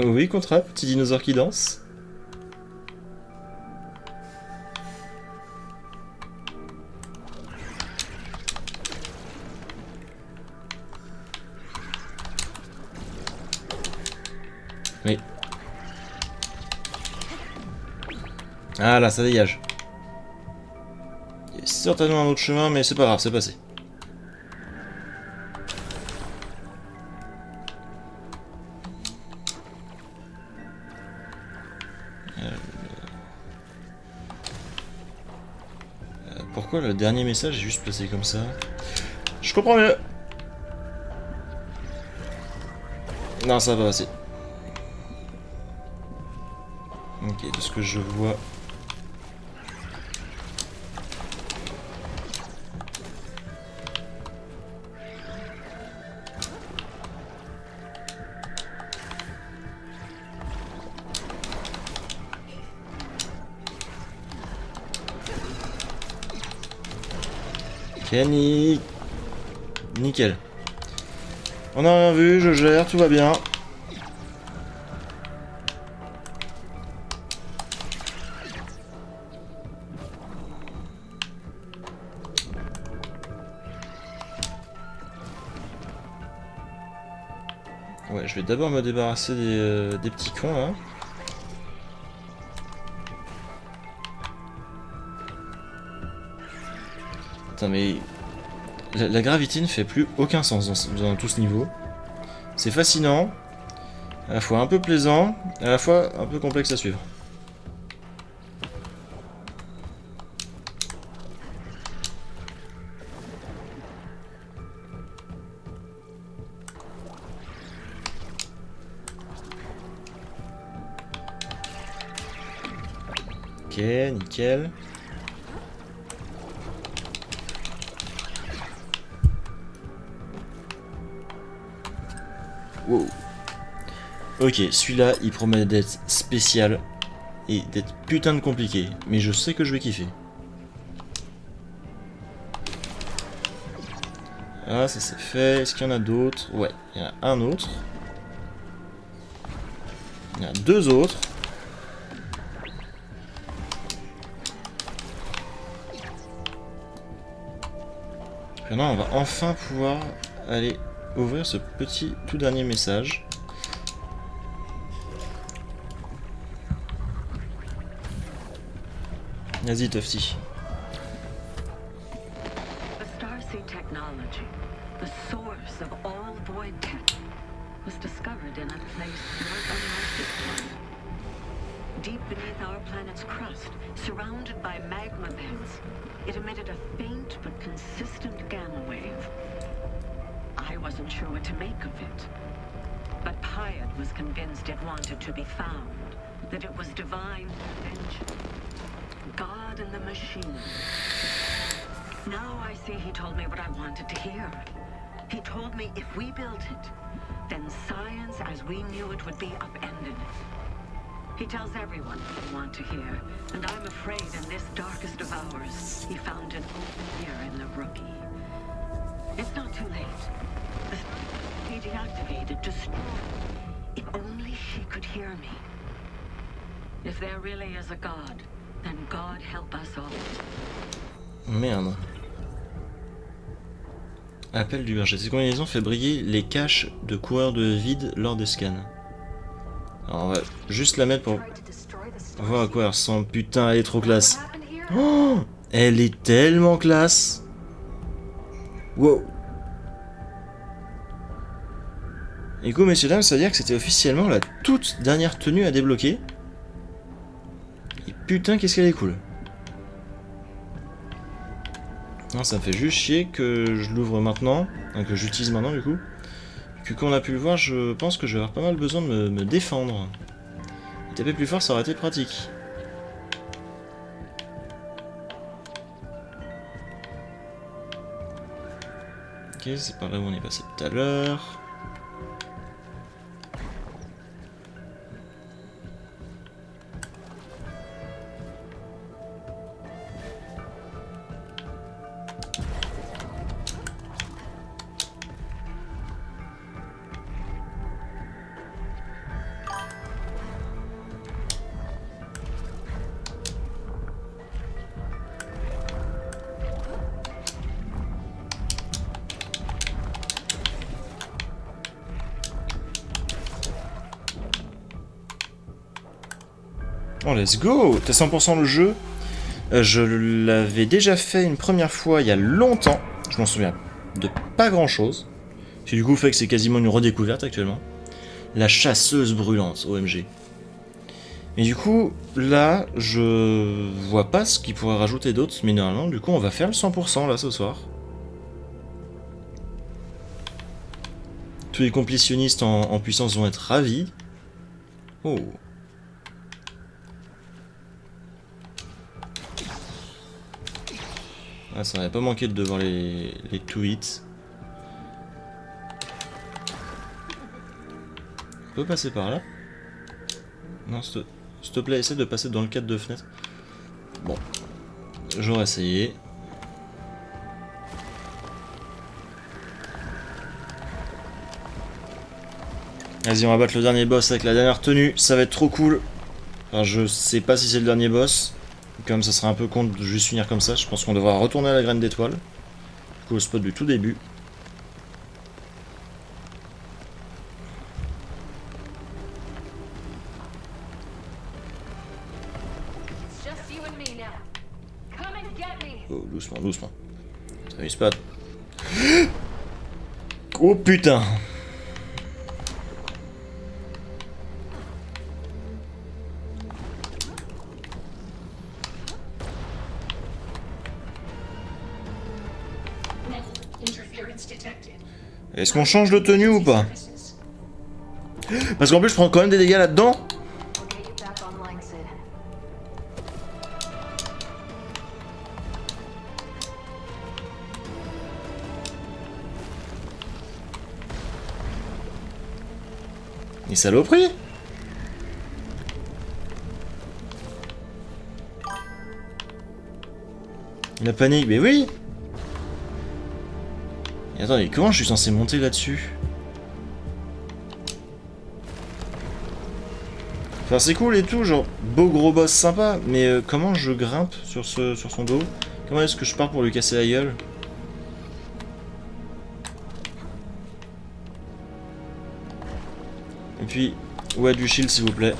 Oui, contrat, petit dinosaure qui danse. Oui. Ah là, ça dégage. Il y a certainement un autre chemin, mais c'est pas grave, c'est passé. Pourquoi le dernier message est juste placé comme ça? Je comprends mieux. Non, ça va pas passer. Ok, de ce que je vois... Kenny. Nickel. On a rien vu, je gère, tout va bien. Ouais, je vais d'abord me débarrasser des petits cons là. Attends, mais la gravité ne fait plus aucun sens dans tout ce niveau. C'est fascinant, à la fois un peu plaisant, à la fois un peu complexe à suivre. Ok, nickel. Wow. Ok, celui-là, il promet d'être spécial et d'être putain de compliqué, mais je sais que je vais kiffer. Ah, ça c'est fait. Est-ce qu'il y en a d'autres? Ouais, il y en a un autre. Il y en a deux autres. Maintenant, on va enfin pouvoir aller ouvrir ce petit tout dernier message. Vas-y, Tofty. The Starseed technology, the source of all void tech, was discovered in a place not unlike this one. Deep beneath our planet's crust, surrounded by magma vents, it emitted a faint but consistent gamma wave. I wasn't sure what to make of it, but Pyat was convinced it wanted to be found, that it was divine intervention, God and the machine. Now I see he told me what I wanted to hear. He told me if we built it, then science as we knew it would be upended. He tells everyone what they want to hear, and I'm afraid in this darkest of hours, he found an open ear in the rookie. It's not too late. The he deactivated, destroyed. If only she could hear me. If there really is a God, then God help us all. Merde. Appel du berger. Cette combinaison fait briller les caches de coureurs de vide lors des scans. Alors on va juste la mettre pour voir à quoi elle ressemble. Putain, elle est trop classe. Oh, elle est tellement classe. Wow. Et du coup, messieurs dames, ça veut dire que c'était officiellement la toute dernière tenue à débloquer. Et putain, qu'est-ce qu'elle est cool. Non, ça me fait juste chier que je l'ouvre maintenant, hein, que j'utilise maintenant du coup. Que comme on a pu le voir, je pense que je vais avoir pas mal besoin de me défendre. Et taper plus fort, ça aurait été pratique. Ok, c'est par là où on est passé tout à l'heure. Oh, let's go! T'as 100% le jeu. Je l'avais déjà fait une première fois il y a longtemps. Je m'en souviens de pas grand chose. Ce qui du coup fait que c'est quasiment une redécouverte actuellement. La chasseuse brûlante, OMG. Et du coup, là, je vois pas ce qu'il pourrait rajouter d'autre, mais normalement, du coup, on va faire le 100% là ce soir. Tous les complétionnistes en puissance vont être ravis. Oh. Ah, ça n'avait pas manqué de devoir les tweets. On peut passer par là? Non, s'il te plaît, essaie de passer dans le cadre de fenêtre. Bon, j'aurais essayé. Vas-y, on va battre le dernier boss avec la dernière tenue, ça va être trop cool. Enfin, je sais pas si c'est le dernier boss. Comme ça serait un peu con de juste finir comme ça, je pense qu'on devra retourner à la graine d'étoile. Du coup, au spot du tout début. Oh, doucement, doucement. Ça vise pas. Oh putain! Est-ce qu'on change de tenue ou pas? Parce qu'en plus je prends quand même des dégâts là-dedans. Et saloperie. La panique, mais oui. Et attendez, comment je suis censé monter là-dessus? Enfin c'est cool et tout, genre beau gros boss sympa, mais comment je grimpe sur son dos? Comment est-ce que je pars pour lui casser la gueule? Et puis, ouais, du shield s'il vous plaît.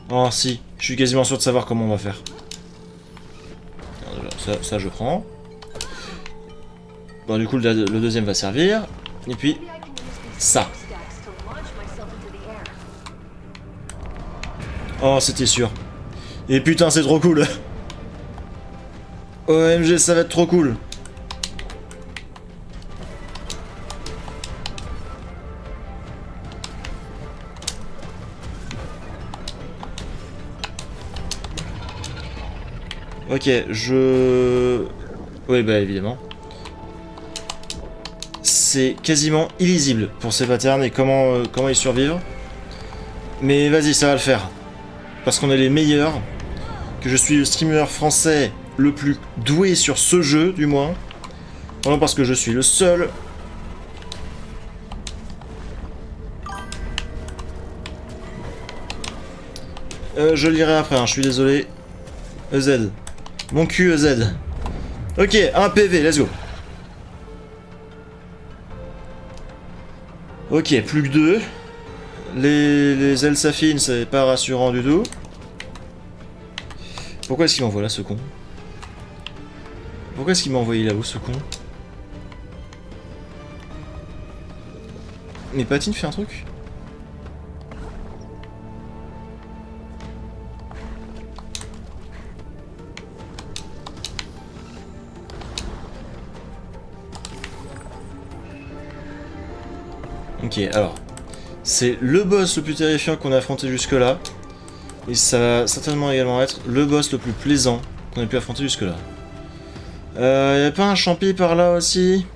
Oh si, je suis quasiment sûr de savoir comment on va faire. Ça je prends. Bon du coup le deuxième va servir. Et puis ça. Oh c'était sûr. Et putain c'est trop cool. OMG ça va être trop cool. Ok, oui, bah évidemment. C'est quasiment illisible pour ces patterns et comment y survivre. Mais vas-y, ça va le faire. Parce qu'on est les meilleurs. Que je suis le streamer français le plus doué sur ce jeu, du moins. Non, parce que je suis le seul. Je le lirai après, hein, je suis désolé. EZ. Mon cul EZ. Ok, un PV, let's go. Ok, plus que 2. Les ailes Safine, c'est pas rassurant du tout. Pourquoi est-ce qu'il m'envoie là, ce con? Pourquoi est-ce qu'il m'a envoyé là-haut, ce con? Mais Patine fait un truc? Ok, alors. C'est le boss le plus terrifiant qu'on a affronté jusque-là. Et ça va certainement également être le boss le plus plaisant qu'on ait pu affronter jusque-là. Y'a pas un champi par là aussi?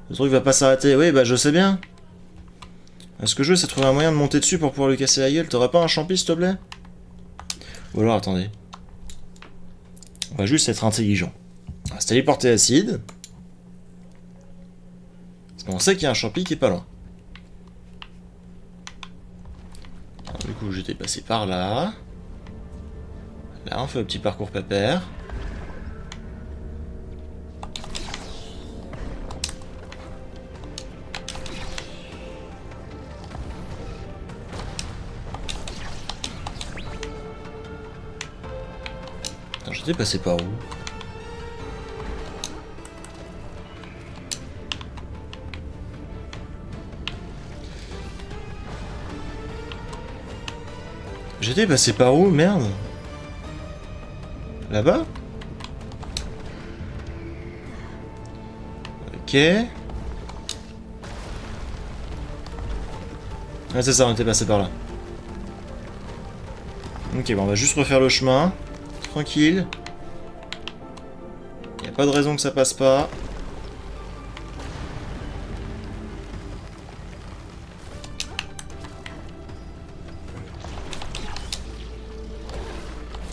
Le truc va pas s'arrêter. Oui, bah je sais bien. Ce que je veux, c'est trouver un moyen de monter dessus pour pouvoir lui casser la gueule. T'aurais pas un champi, s'il te plaît? Ou alors, attendez. On va juste être intelligent. On va se téléporter acide. Parce qu'on sait qu'il y a un champi qui est pas loin. Alors, du coup, j'étais passé par là. Là, on fait un petit parcours pépère. Attends, j'étais passé par où? J'étais passé par où, merde? Là-bas? Ok. Ah c'est ça, on était passé par là. Ok, bon, on va juste refaire le chemin. Tranquille. Y a pas de raison que ça passe pas.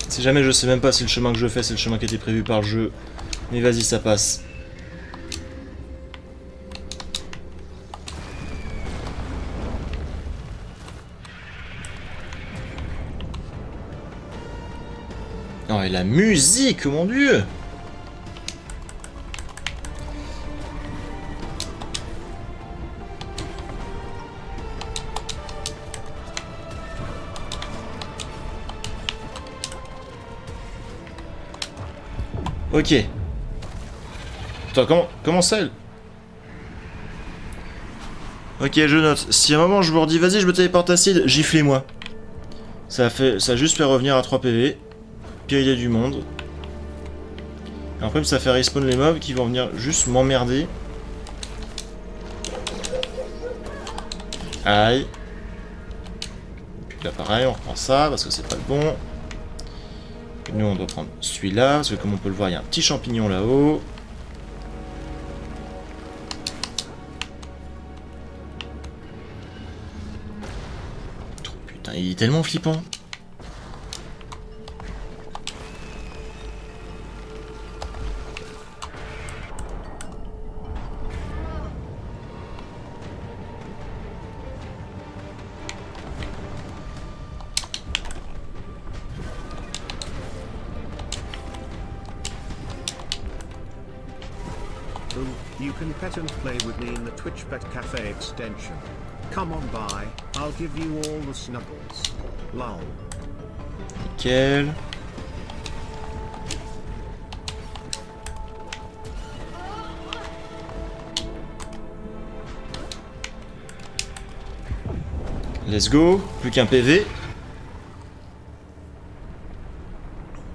Si jamais je sais même pas si le chemin que je fais c'est le chemin qui était prévu par le jeu. Mais vas-y, ça passe. Oh, et la musique, mon dieu! Ok. Attends, comment ça? Ok, je note. Si à un moment je vous redis, vas-y, je me téléporte acide, giflez-moi. Ça a juste fait revenir à 3 PV. Pire idée du monde. Et après, ça fait respawn les mobs qui vont venir juste m'emmerder. Aïe. Puis là, pareil, on reprend ça parce que c'est pas le bon. Nous on doit prendre celui-là, parce que comme on peut le voir, il y a un petit champignon là-haut. Oh, putain, il est tellement flippant. You can pet and play with me in the Twitch Pet Cafe extension. Come on by, I'll give you all the snuggles. Lol. Nickel. Let's go, plus qu'un PV.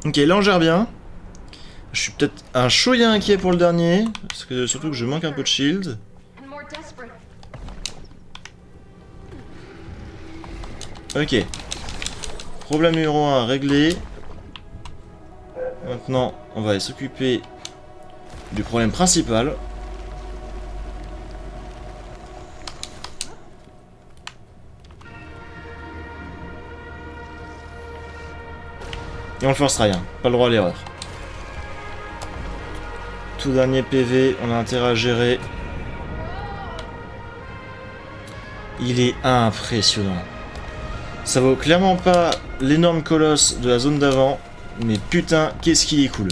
Ok, là on gère bien. Je suis peut-être un chouïa inquiet pour le dernier, parce que surtout que je manque un peu de shield. Ok. Problème numéro 1 réglé. Maintenant, on va aller s'occuper du problème principal. Et on le force rien, pas le droit à l'erreur. Tout dernier PV, on a intérêt à gérer. Il est impressionnant. Ça vaut clairement pas l'énorme colosse de la zone d'avant, mais putain, qu'est-ce qu'il est cool.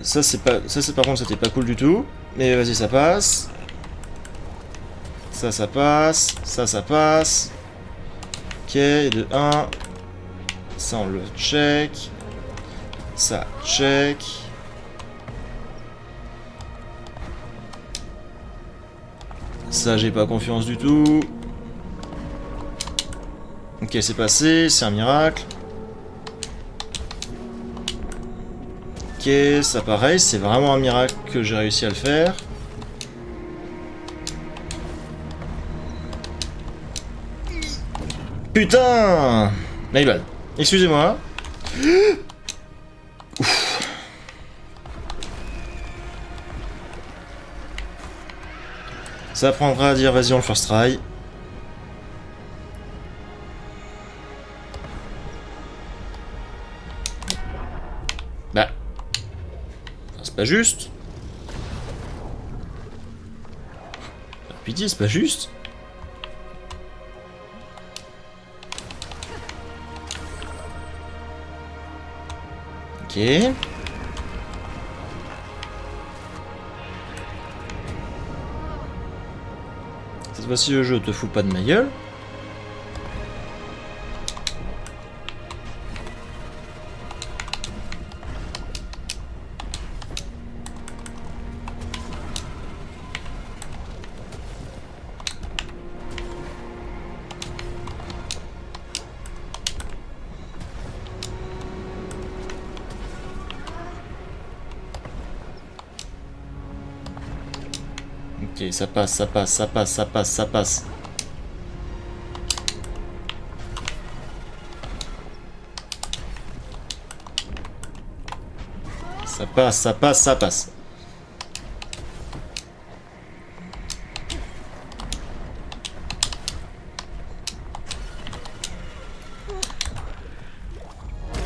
Ça c'est par contre c'était pas cool du tout, mais vas-y ça passe. Ça passe, ça passe. Ok, de 1. Ça on le check. Ça check. Ça j'ai pas confiance du tout. Ok, c'est passé, c'est un miracle. Ok, ça pareil, c'est vraiment un miracle que j'ai réussi à le faire. Putain! My bad. Excusez-moi. Ça prendra à dire vas-y on le first try. Bah. Enfin, c'est pas juste. Par pitié, c'est pas juste. Ok. Cette fois-ci le jeu te fout pas de ma gueule. Ok, ça passe, ça passe, ça passe, ça passe, ça passe. Ça passe, ça passe, ça passe.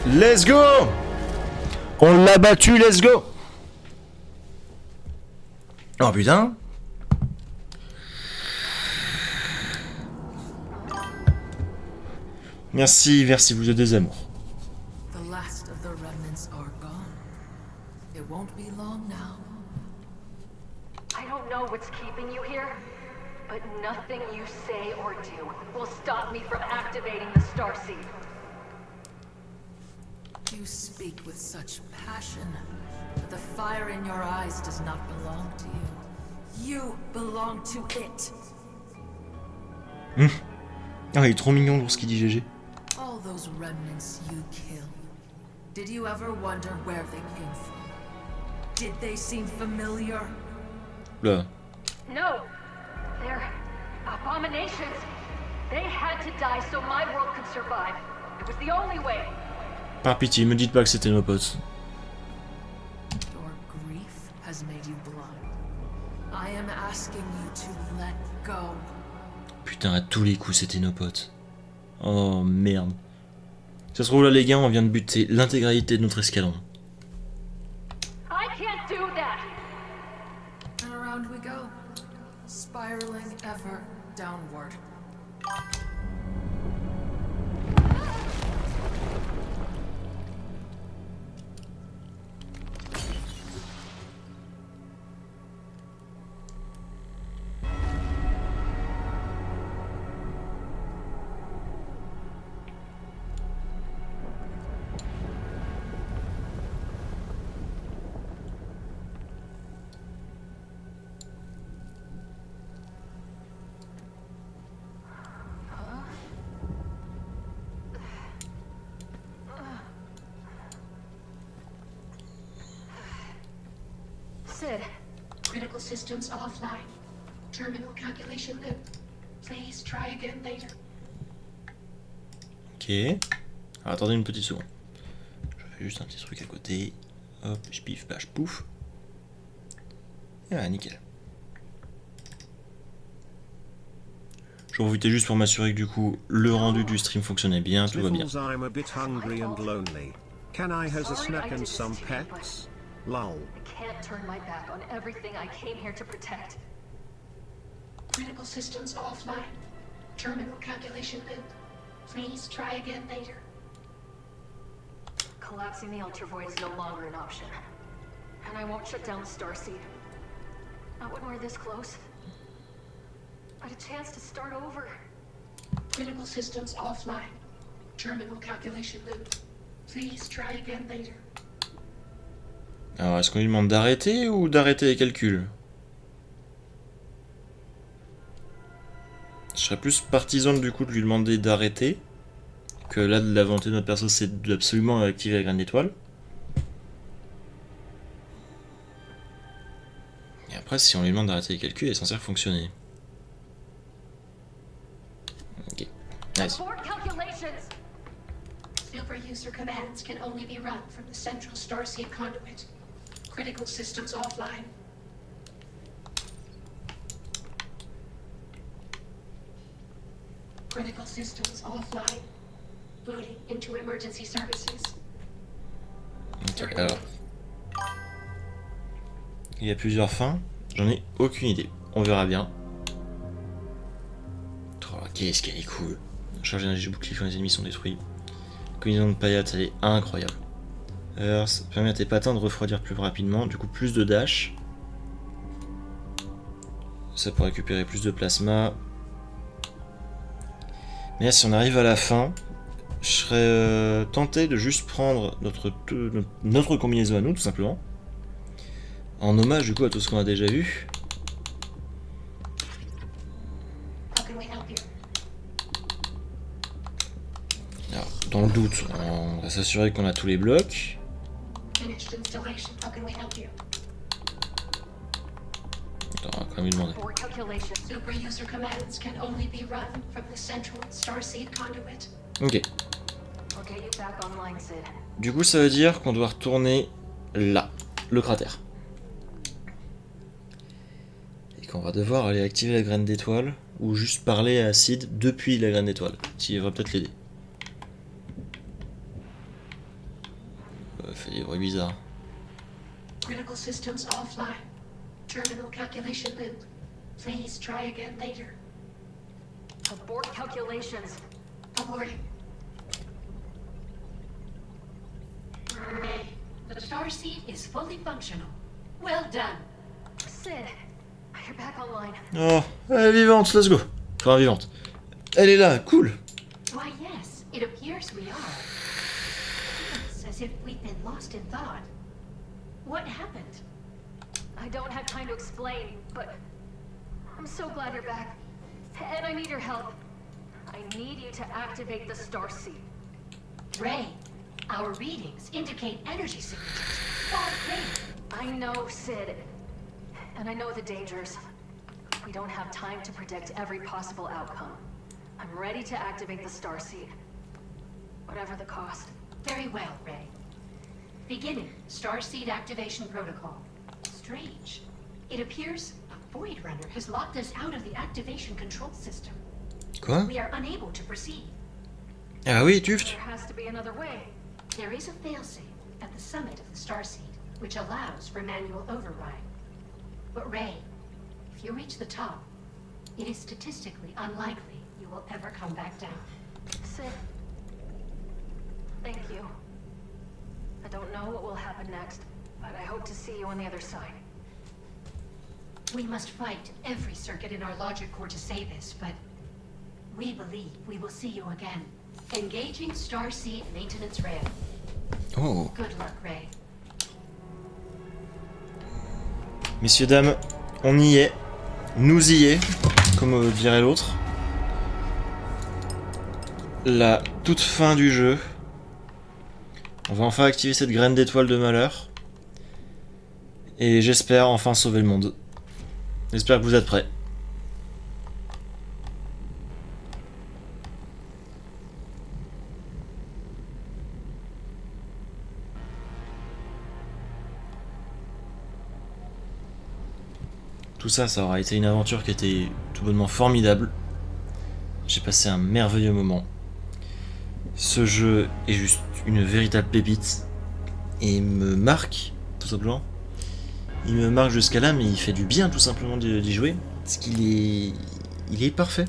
Let's go! On l'a battu, let's go! Oh putain! Merci, merci, vous êtes des amours. The last of the remnants are gone. It won't be long now. I don't know what's keeping you here, but nothing you say or do will stop me from activating the Starseed. You speak with such passion, but the fire in your eyes does not belong to you. You belong to it. Ah, il est trop mignon lorsqu'il dit GG. All those remnants you killed. Did you ever wonder where they came from? Did they seem familiar? Là. No, they're abominations. They had to die so my world could survive. It was the only way. Par pitié, me dites pas que c'était nos potes. Your grief has made you blind. I am asking you to let go. Putain, à tous les coups, c'était nos potes. Oh merde. Ça se trouve là, les gars, on vient de buter l'intégralité de notre escadron. I can't do that. And around we go, spiraling ever downward. Sid, Critical systems offline. Terminal calculation loop. Please try again later. Ok. Alors, attendez une petite seconde. Je fais juste un petit truc à côté. Hop, je pif, bah je pouf. Et voilà, nickel. Je revitais juste pour m'assurer que du coup, le rendu du stream fonctionnait bien, tout va bien. Sniffles, I'm a bit hungry and lonely. Can I has a snack and some pets? Lol. I can't turn my back on everything I came here to protect. Critical systems offline. Terminal calculation loop. Please try again later. Collapsing the Ultra Void is no longer an option. And I won't shut down the Starseed. Not when we're this close. But a chance to start over. Critical systems offline. Terminal calculation loop. Please try again later. Alors, est-ce qu'on lui demande d'arrêter ou d'arrêter les calculs? Je serais plus partisan du coup de lui demander d'arrêter. Que là, de la volonté de notre perso, c'est d'absolument activer la graine d'étoile. Et après, si on lui demande d'arrêter les calculs, elle est censée fonctionner. Ok. Nice. Abort calculations! Super user commands can only be run from the central starseed conduit. Critical systems offline. Critical systems offline. Booting into emergency services. Ok, alors. Il y a plusieurs fins. J'en ai aucune idée. On verra bien. Oh, qu'est-ce qu'elle est cool. Charge d'énergie bouclier quand les ennemis sont détruits. Combinaison de paillettes, elle est incroyable. Ça permet à tes patins de refroidir plus rapidement. Du coup, plus de dash. Ça pour récupérer plus de plasma. Mais là, si on arrive à la fin, je serais tenté de juste prendre notre combinaison à nous, tout simplement. En hommage, du coup, à tout ce qu'on a déjà vu. Alors, dans le doute, on va s'assurer qu'on a tous les blocs. Attends, on va quand même lui demander. Abort calculations. Super user commands can only be run from the central starseed conduit. Ok. I'll get you back online, Sid. Du coup, ça veut dire qu'on doit retourner là, le cratère. Et qu'on va devoir aller activer la graine d'étoile, ou juste parler à Sid depuis la graine d'étoile, qui va peut-être l'aider. Fait des bruits bizarres. Critical systems offline. Terminal calculation loop. Please try again later. Abort calculations. Aborting. Ray, the starseed is fully functional. Well done. Sid, you're back online. Oh, elle est vivante, let's go. Enfin, vivante. Elle est là, cool. Why, yes, it appears we are. It's as if we've been lost in thought. What happened? I don't have time to explain, but I'm so glad you're back. And I need your help. I need you to activate the Starseed. Ray, our readings indicate energy signatures. Far greater. I know, Sid. And I know the dangers. We don't have time to predict every possible outcome. I'm ready to activate the Starseed. Whatever the cost. Very well, Ray. Beginning Starseed activation protocol. Strange. It appears a Void Runner has locked us out of the activation control system. Quoi? We are unable to proceed. Ah oui, tuft. There has to be another way. There is a failsafe at the summit of the Starseed, which allows for manual override. But Ray, if you reach the top, it is statistically unlikely you will ever come back down. Sid. Thank you. I don't know what will happen next, but I hope to see you on the other side. We must fight every circuit in our logic core to say this, but we believe we will see you again. Engaging Starseed maintenance rail. Oh. Good luck, Ray. Messieurs, dames, on y est. Nous y est, comme dirait l'autre. La toute fin du jeu. On va enfin activer cette graine d'étoile de malheur. Et j'espère enfin sauver le monde. J'espère que vous êtes prêts. Tout ça, ça aura été une aventure qui était tout bonnement formidable. J'ai passé un merveilleux moment. Ce jeu est juste une véritable pépite. Et il me marque, tout simplement. Il me marque jusqu'à là, mais il fait du bien tout simplement d'y jouer. Parce qu'il est parfait.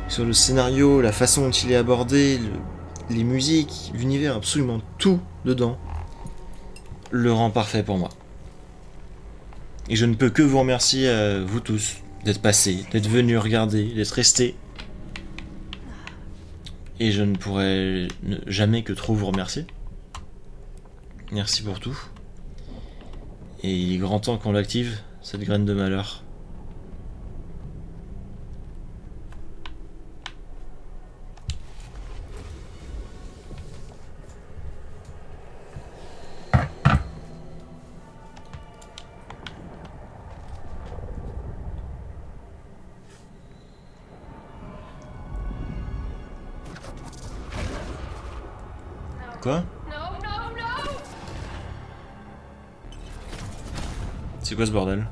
Sur le scénario, la façon dont il est abordé, les musiques, l'univers, absolument tout dedans, le rend parfait pour moi. Et je ne peux que vous remercier à vous tous d'être passés, d'être venus regarder, d'être restés. Et je ne pourrai jamais que trop vous remercier. Merci pour tout. Et il est grand temps qu'on l'active, cette graine de malheur. Quoi? No, no, no! C'est quoi ce bordel?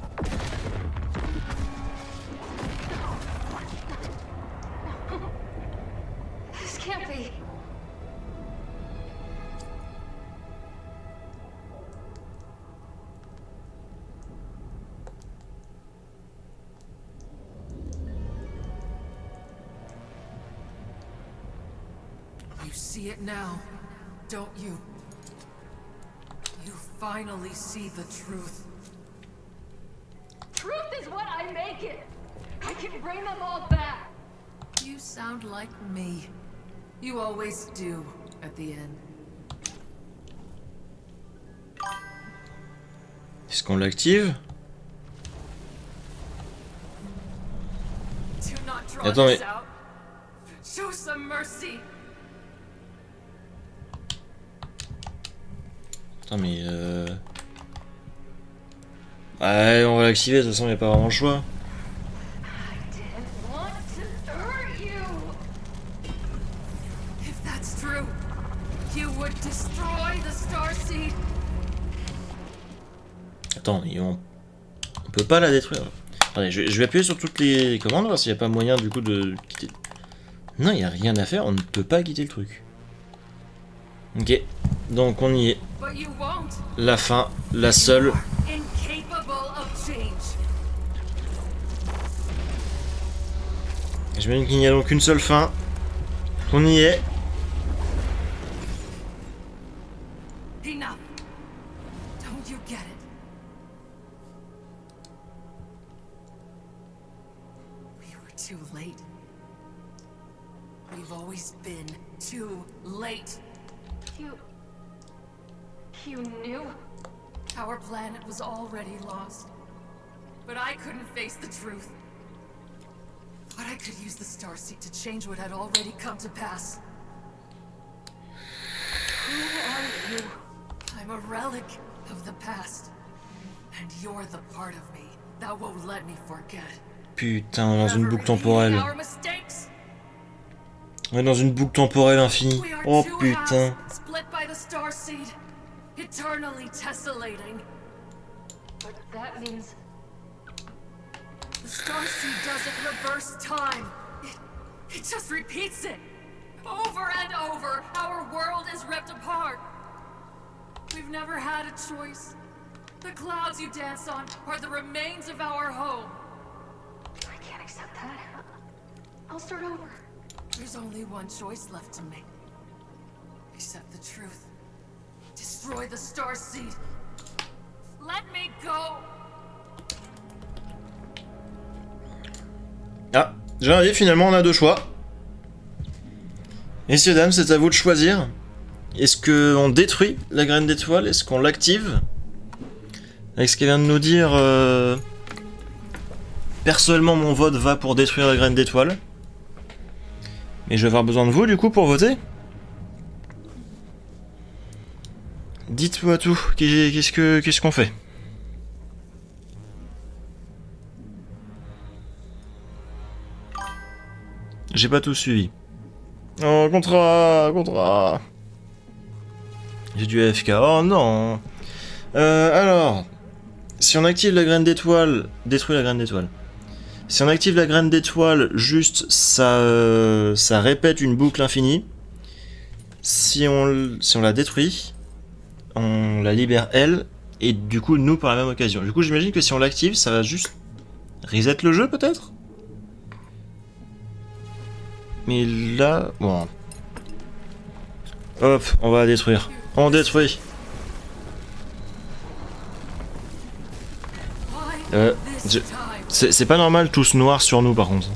This can't be. You see it now, don't you? You finally see the truth. Truth is what I make it! I can bring them all back! You sound like me. You always do, at the end. Est-ce qu'on l'active? Do not draw Attends, this mais... out. Show some mercy. Attends, mais ouais, on va l'activer, de toute façon, il n'y a pas vraiment le choix. I didn't want to hurt you! If that's true, you would destroy the Starseed. Attends, on peut pas la détruire. Attendez, je vais appuyer sur toutes les commandes, voir s'il n'y a pas moyen du coup de quitter. Non, il n'y a rien à faire, on ne peut pas quitter le truc. Ok, donc on y est. But you won't. La fin, la seule. Incapable of change. J'imagine qu'il n'y a donc une seule fin. On y est. Enough. Don't you get it? We were too late. We've always been too late. You knew? Our planet was already lost. But I couldn't face the truth. But I could use the Starseed to change what had already come to pass. Who are you? I'm a relic of the past. And you're the part of me that won't let me forget. Putain, on est dans une boucle temporelle. Our mistakes. On est dans une boucle temporelle infinie. We are Oh two putain. halves split by the Starseed, eternally tessellating. But that means The Starseed doesn't reverse time. It just repeats it. Over and over, our world is ripped apart. We've never had a choice. The clouds you dance on are the remains of our home. I can't accept that. I'll start over. There's only one choice left to make. Accept the truth. Destroy the Starseed. Let me go. Ah, j'ai un avis, finalement on a deux choix. Messieurs, dames, c'est à vous de choisir. Est-ce qu'on détruit la graine d'étoile? Est-ce qu'on l'active? Avec ce qu'elle vient de nous dire, personnellement mon vote va pour détruire la graine d'étoile. Mais je vais avoir besoin de vous du coup pour voter. Dites-moi tout, qu'est-ce qu'on fait? J'ai pas tout suivi. Oh, contrat. J'ai du AFK, oh non. Alors, si on active la graine d'étoile, détruit la graine d'étoile. Si on active la graine d'étoile, juste ça répète une boucle infinie. Si on la détruit, on la libère elle, et du coup nous par la même occasion. Du coup j'imagine que si on l'active, ça va juste reset le jeu peut-être. Mais là, bon. Hop, on va la détruire. On détruit. C'est pas normal tous noirs sur nous par contre.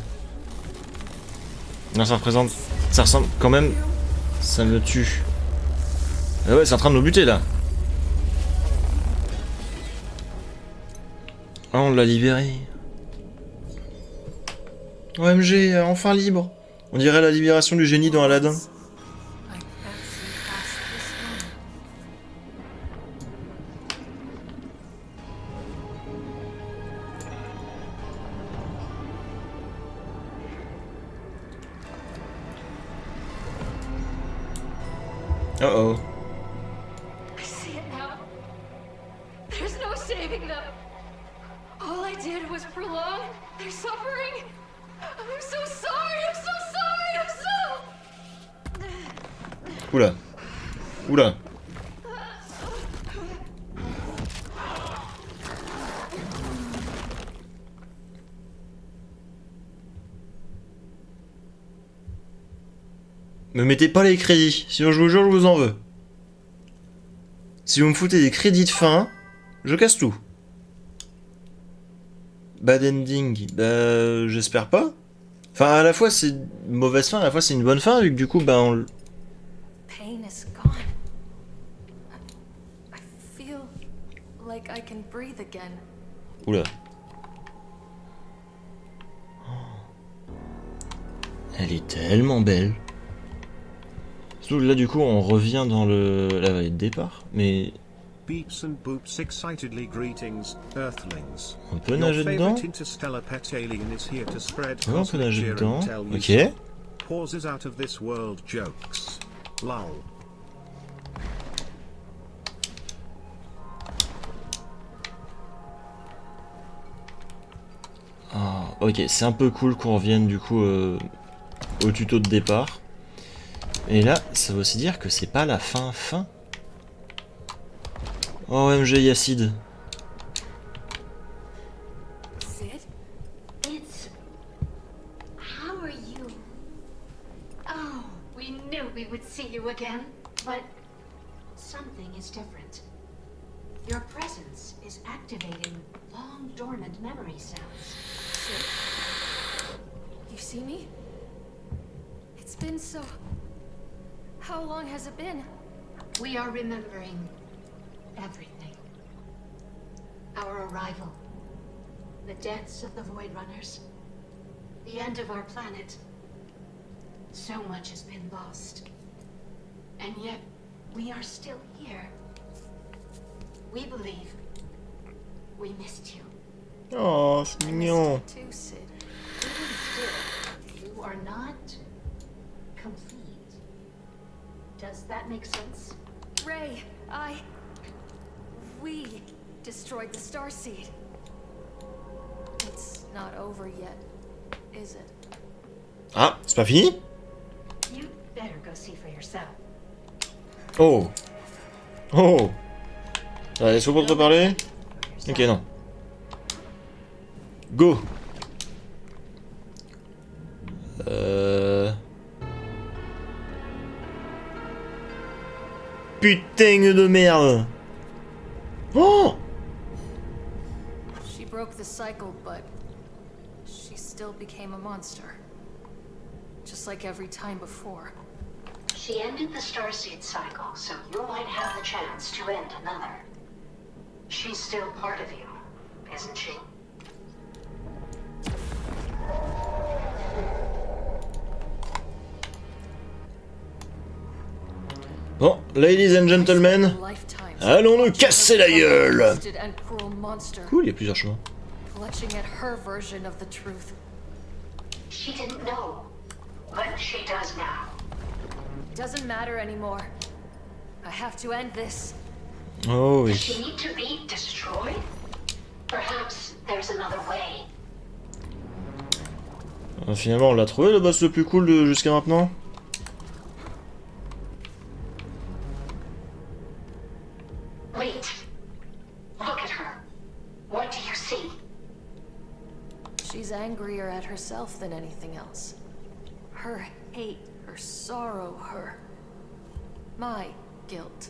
Non, ça ressemble quand même. Ça me tue. Ah ouais, c'est en train de nous buter là. Ah, on l'a libéré. OMG, enfin libre. On dirait la libération du génie dans Aladdin. Oh oh. I see it now. There's no saving them. All I did was prolong their suffering. I'm so sorry. I'm so sorry. I'm so. Oula. Oula. Me mettez pas les crédits, sinon je vous jure je vous en veux. Si vous me foutez des crédits de fin, je casse tout. Bad ending, bah j'espère pas. Enfin à la fois c'est une mauvaise fin, à la fois c'est une bonne fin vu que du coup bah on... Pain is gone. I feel like I can breathe again. Oula. Elle est tellement belle. Surtout là du coup on revient dans la vallée de départ, mais... Beeps and boops excitedly greetings, Earthlings. On peut nager Your dedans? favorite interstellar pet alien is here to spread Ouais, on peut cosmic nager cheer dedans. and tell you Ok. some pauses out of this world jokes. Lol. Ah, ok, c'est un peu cool qu'on revienne du coup au tuto de départ. Et là, ça veut aussi dire que c'est pas la fin. Oh MG Yacide. Sid? It's... How are you? Oh, we knew we would see you again. But something is different. Your presence is activating long dormant memory cells. Sid? You see me? It's been so... How long has it been? We are remembering everything. Our arrival. The deaths of the Void Runners. The end of our planet. So much has been lost. And yet, we are still here. We believe we missed you. Oh, c'est mignon. Too, Sid. Even still, you are not complete. Does that make sense? Ray, we destroyed the Starseed. It's not over yet, is it? Ah, c'est pas fini? You better go see for yourself. Oh. Oh. Allez, est-ce qu'on peut te parler? Ok, non. Go. Putain de merde. Oh. She broke the cycle, but she still became a monster. Just like every time before. She ended the Starseed cycle, so you might have the chance to end another. She's still part of you, isn't she? Bon, ladies and gentlemen, allons nous casser la gueule. Cool, il y a plusieurs chemins. Clutching at her version of the truth. She didn't know, but she does now. Doesn't matter anymore. I have to end this. Oh Does oui. she need to be destroyed? Perhaps there's another way. Finalement, on l'a trouvé le boss le plus cool jusqu'à maintenant. Wait. Look at her. What do you see? She's angrier at herself than anything else. Her hate, her sorrow, my guilt.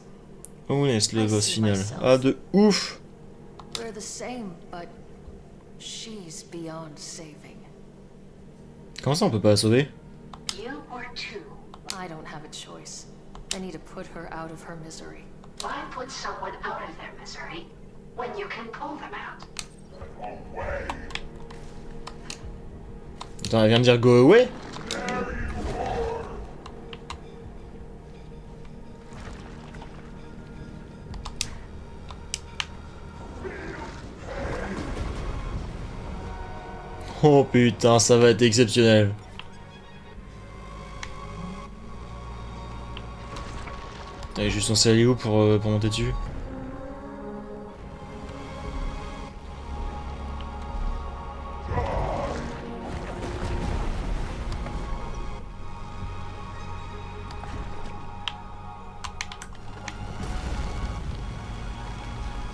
Oh yes, le boss final. Ah, de ouf. We're the same, but she's beyond saving. Comment ça on peut pas la sauver? You or two. I don't have a choice. I need to put her out of her misery. Why put someone out of their misery when you can pull them out? Attends, elle vient de dire go away? Oh putain, ça va être exceptionnel. Elle est juste censée aller où pour monter dessus?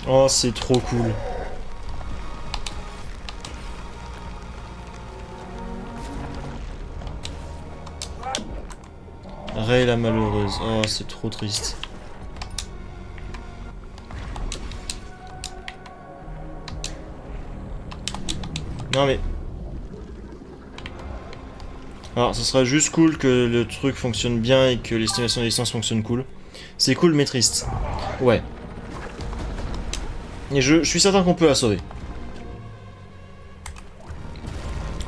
Oh, c'est trop cool. Ray la malheureuse. Oh, c'est trop triste. Non mais... Alors, ce sera juste cool que le truc fonctionne bien et que l'estimation de distance fonctionne cool. C'est cool mais triste. Ouais. Et je suis certain qu'on peut la sauver.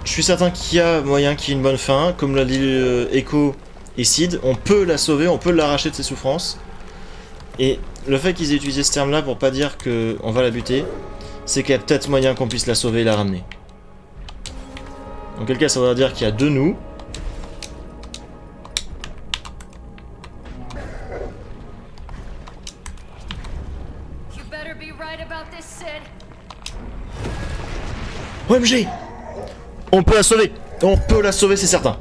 Je suis certain qu'il y a moyen qu'il y ait une bonne fin. Comme l'a dit Echo et Sid, on peut la sauver, on peut l'arracher de ses souffrances. Et le fait qu'ils aient utilisé ce terme-là pour pas dire qu'on va la buter, c'est qu'il y a peut-être moyen qu'on puisse la sauver et la ramener. En quel cas, ça voudra dire qu'il y a deux nous. OMG! On peut la sauver! On peut la sauver, c'est certain!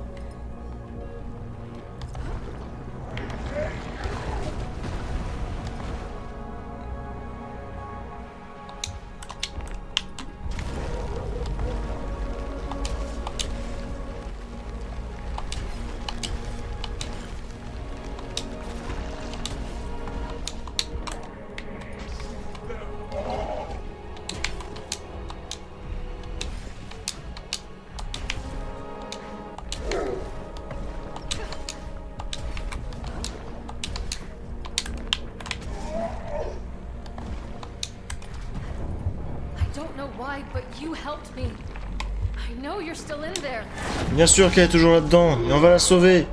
Bien sûr qu'elle est toujours là-dedans, et on va la sauver.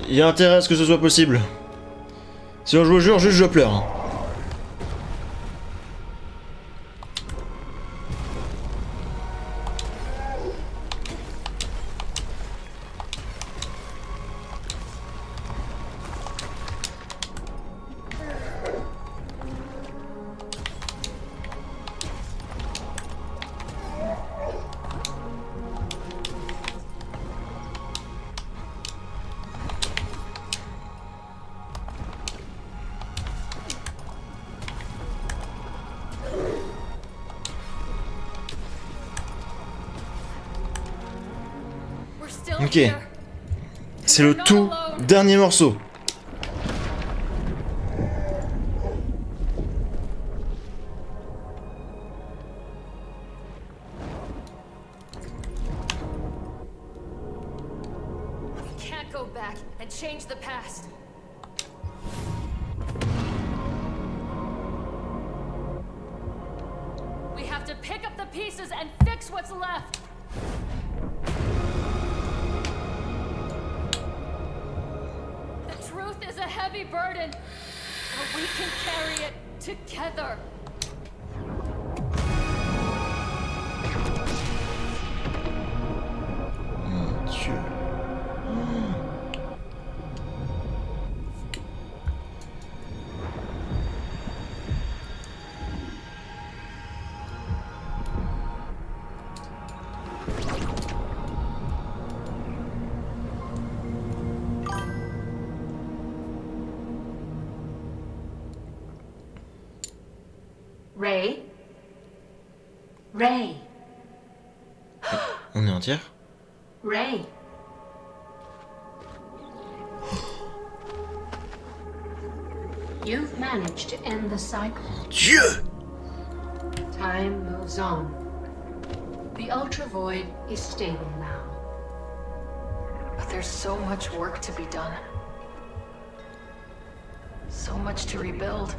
Il y a intérêt à ce que ce soit possible. Sinon je vous jure, juste je pleure. Ok. C'est le tout dernier morceau. We can't go back and change the past. We have to pick up the pieces and fix what's left. Truth is a heavy burden, but we can carry it together. Mon Dieu. Ray? Ray? On est entière? Ray? You've managed to end the cycle. Dieu! Time moves on. The Ultra Void is stable now. But there's so much work to be done. So much to rebuild.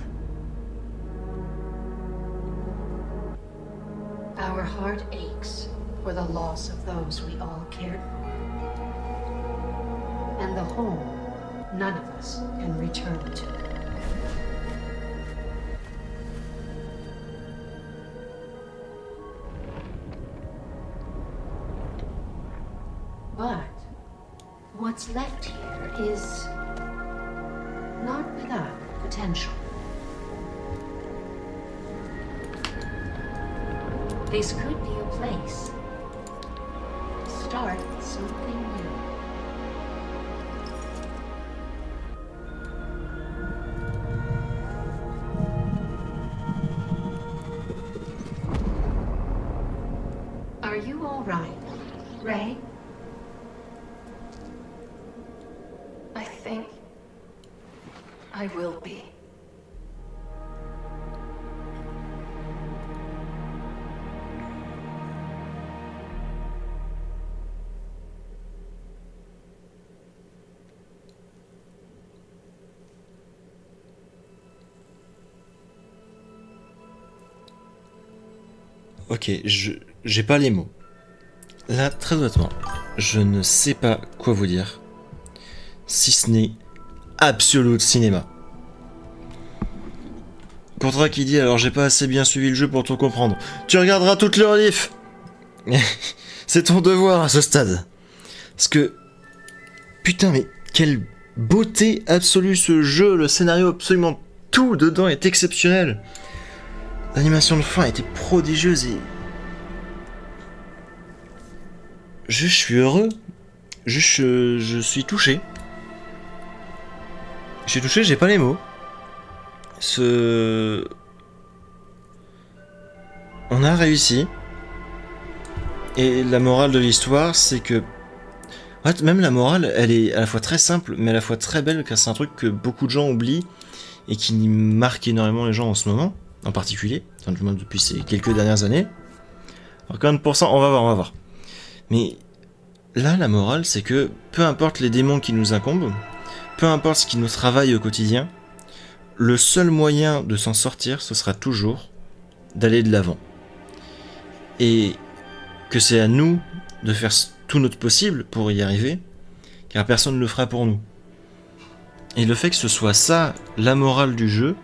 Our heart aches for the loss of those we all cared for. And the home none of us can return to. But what's left here is not without potential. This could be a place to start something new. Are you all right, Ray? I think I will be. Ok, j'ai pas les mots. Là, très honnêtement, je ne sais pas quoi vous dire. Si ce n'est absolute cinéma. Contra qui dit alors j'ai pas assez bien suivi le jeu pour tout comprendre. Tu regarderas toutes les reliefs. C'est ton devoir à ce stade. Parce que... Putain mais quelle beauté absolue ce jeu. Le scénario, absolument tout dedans est exceptionnel. L'animation de fin était prodigieuse et... Je suis heureux. Je suis touché. Je suis touché, j'ai pas les mots. On a réussi. Et la morale de l'histoire, c'est que... En fait, même la morale, elle est à la fois très simple, mais à la fois très belle, car c'est un truc que beaucoup de gens oublient et qui marque énormément les gens en ce moment, en particulier, enfin, du moins depuis ces quelques dernières années. Alors 40%, on va voir. Mais là, la morale, c'est que peu importe les démons qui nous incombent, peu importe ce qui nous travaille au quotidien, le seul moyen de s'en sortir, ce sera toujours d'aller de l'avant. Et que c'est à nous de faire tout notre possible pour y arriver, car personne ne le fera pour nous. Et le fait que ce soit ça, la morale du jeu,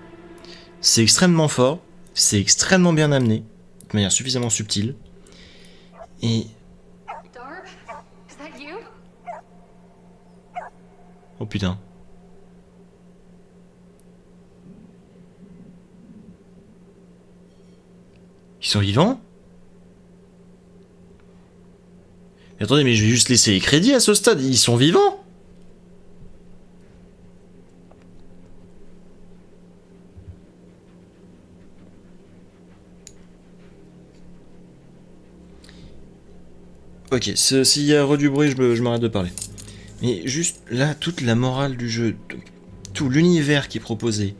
c'est extrêmement fort, c'est extrêmement bien amené, de manière suffisamment subtile, et... Darb, is that you? Oh putain. Ils sont vivants ? Mais attendez, mais je vais juste laisser les crédits à ce stade, ils sont vivants ? Ok, s'il y a du bruit, je m'arrête de parler. Mais juste là, toute la morale du jeu, tout l'univers qui est proposé,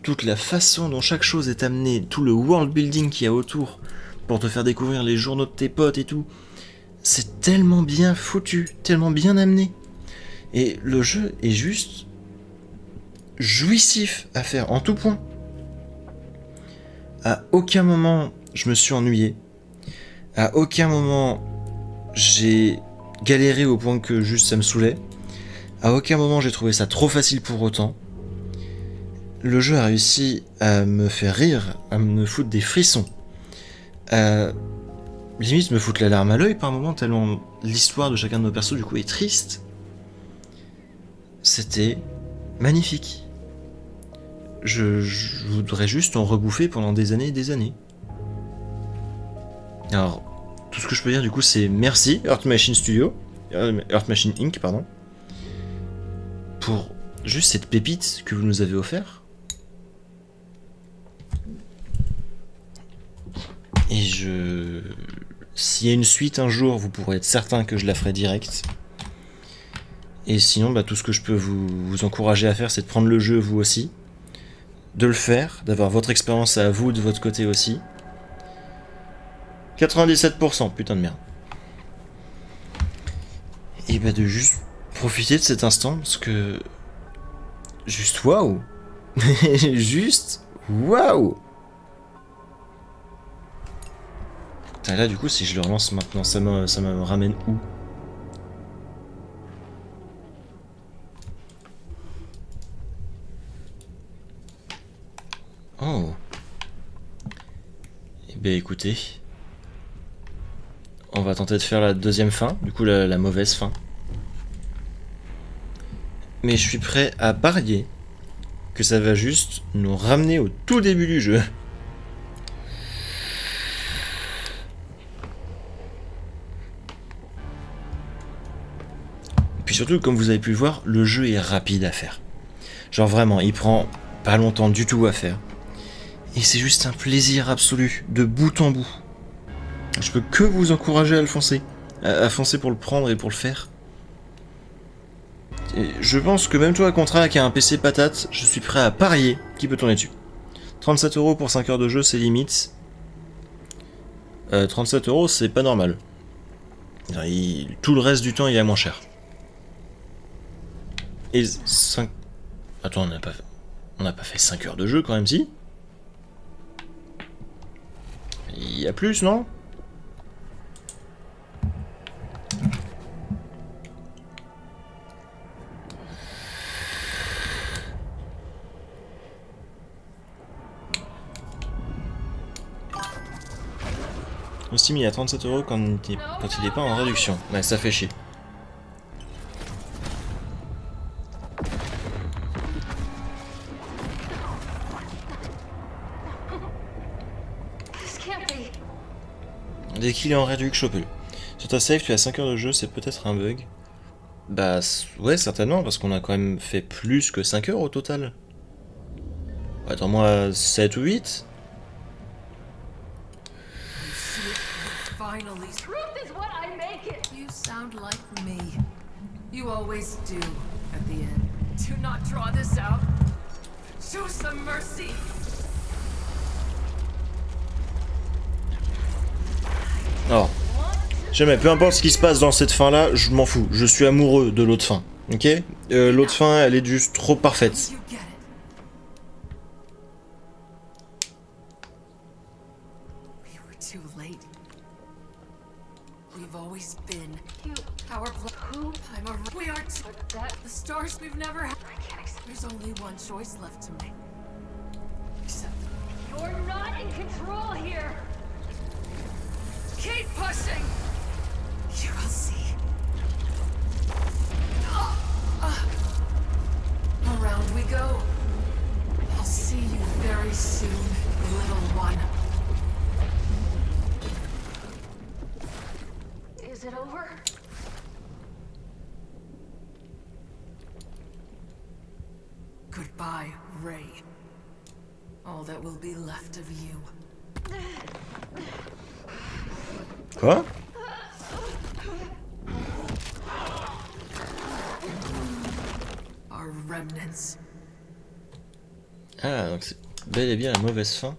toute la façon dont chaque chose est amenée, tout le world building qu'il y a autour, pour te faire découvrir les journaux de tes potes et tout, c'est tellement bien foutu, tellement bien amené. Et le jeu est juste jouissif à faire en tout point. À aucun moment je me suis ennuyé. À aucun moment j'ai galéré au point que juste ça me saoulait. À aucun moment j'ai trouvé ça trop facile pour autant. Le jeu a réussi à me faire rire, à me foutre des frissons. Limite me foutre la larme à l'œil par moment tellement l'histoire de chacun de nos persos du coup est triste. C'était magnifique. Je voudrais juste en rebouffer pendant des années et des années. Alors, tout ce que je peux dire du coup c'est merci Earth Machine Inc. pardon, pour juste cette pépite que vous nous avez offert. Et s'il y a une suite un jour, vous pourrez être certain que je la ferai direct. Et sinon, tout ce que je peux vous encourager à faire, c'est de prendre le jeu vous aussi, de le faire, d'avoir votre expérience à vous de votre côté aussi. 97%, putain de merde. Et de juste profiter de cet instant, parce que... Juste waouh. Juste waouh. Là du coup si je le relance maintenant ça me ramène où? Oh. Eh bien écoutez, on va tenter de faire la deuxième fin, du coup la mauvaise fin. Mais je suis prêt à parier que ça va juste nous ramener au tout début du jeu. Puis surtout, comme vous avez pu le voir, le jeu est rapide à faire. Genre vraiment, il prend pas longtemps du tout à faire. Et c'est juste un plaisir absolu, de bout en bout. Je peux que vous encourager à le foncer. À foncer pour le prendre et pour le faire. Et je pense que même toi, Contra, qui a un PC patate, je suis prêt à parier qui peut tourner dessus. 37 € pour 5 heures de jeu, c'est limite. 37 €, c'est pas normal. Tout le reste du temps, il est moins cher. Et 5... Attends, on n'a pas fait 5 heures de jeu quand même, si? Il y a plus, non? On s'est mis à 37 € quand il est pas en réduction. Ouais, ça fait chier. Dès qu'il est en réduction, chope-le. Sur ta save, tu as 5 heures de jeu, c'est peut-être un bug. Bah ouais, certainement, parce qu'on a quand même fait plus que 5 heures au total. Attends-moi 7 ou 8. Finally. Truth is what I make it. You sound like me. You always do at the end. Do not draw this out. Show some mercy. Alors, jamais, peu importe ce qui se passe dans cette fin là, je m'en fous. Je suis amoureux de l'autre fin. Ok, l'autre fin, elle est juste trop parfaite. You're not in control here. Keep pushing. You will see. Around we go. I'll see you very soon, little one. Is it over? Goodbye, Ray. All that will be left of you. Quoi? Our remnants. Ah, donc c'est bel et bien la mauvaise fin.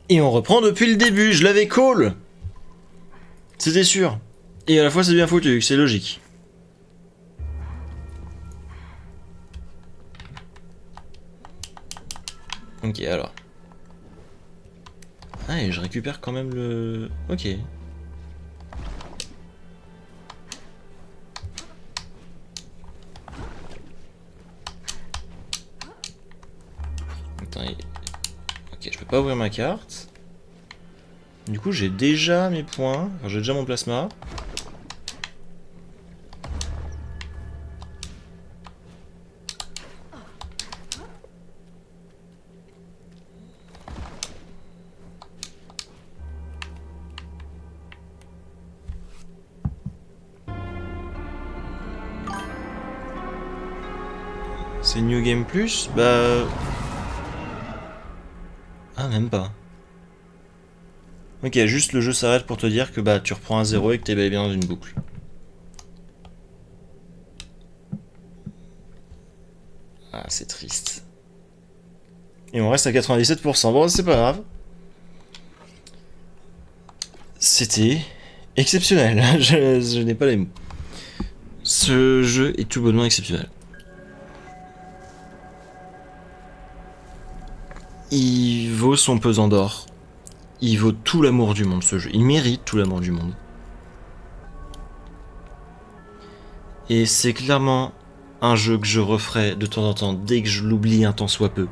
Et on reprend depuis le début, je l'avais call. C'était sûr. Et à la fois c'est bien foutu, c'est logique. Ok, alors. Ah, et je récupère quand même le... Ok. Attends, ok, je peux pas ouvrir ma carte. Du coup, j'ai déjà mes points. Enfin, j'ai déjà mon plasma. C'est New Game Plus? Bah... Ah, même pas. Ok, juste le jeu s'arrête pour te dire que bah tu reprends un 0 et que t'es bel et bien dans une boucle. Ah, c'est triste. Et on reste à 97%. Bon, c'est pas grave. C'était exceptionnel. Je n'ai pas les mots. Ce jeu est tout bonnement exceptionnel. Il vaut son pesant d'or. Il vaut tout l'amour du monde, ce jeu. Il mérite tout l'amour du monde. Et c'est clairement un jeu que je referai de temps en temps dès que je l'oublie un tant soit peu.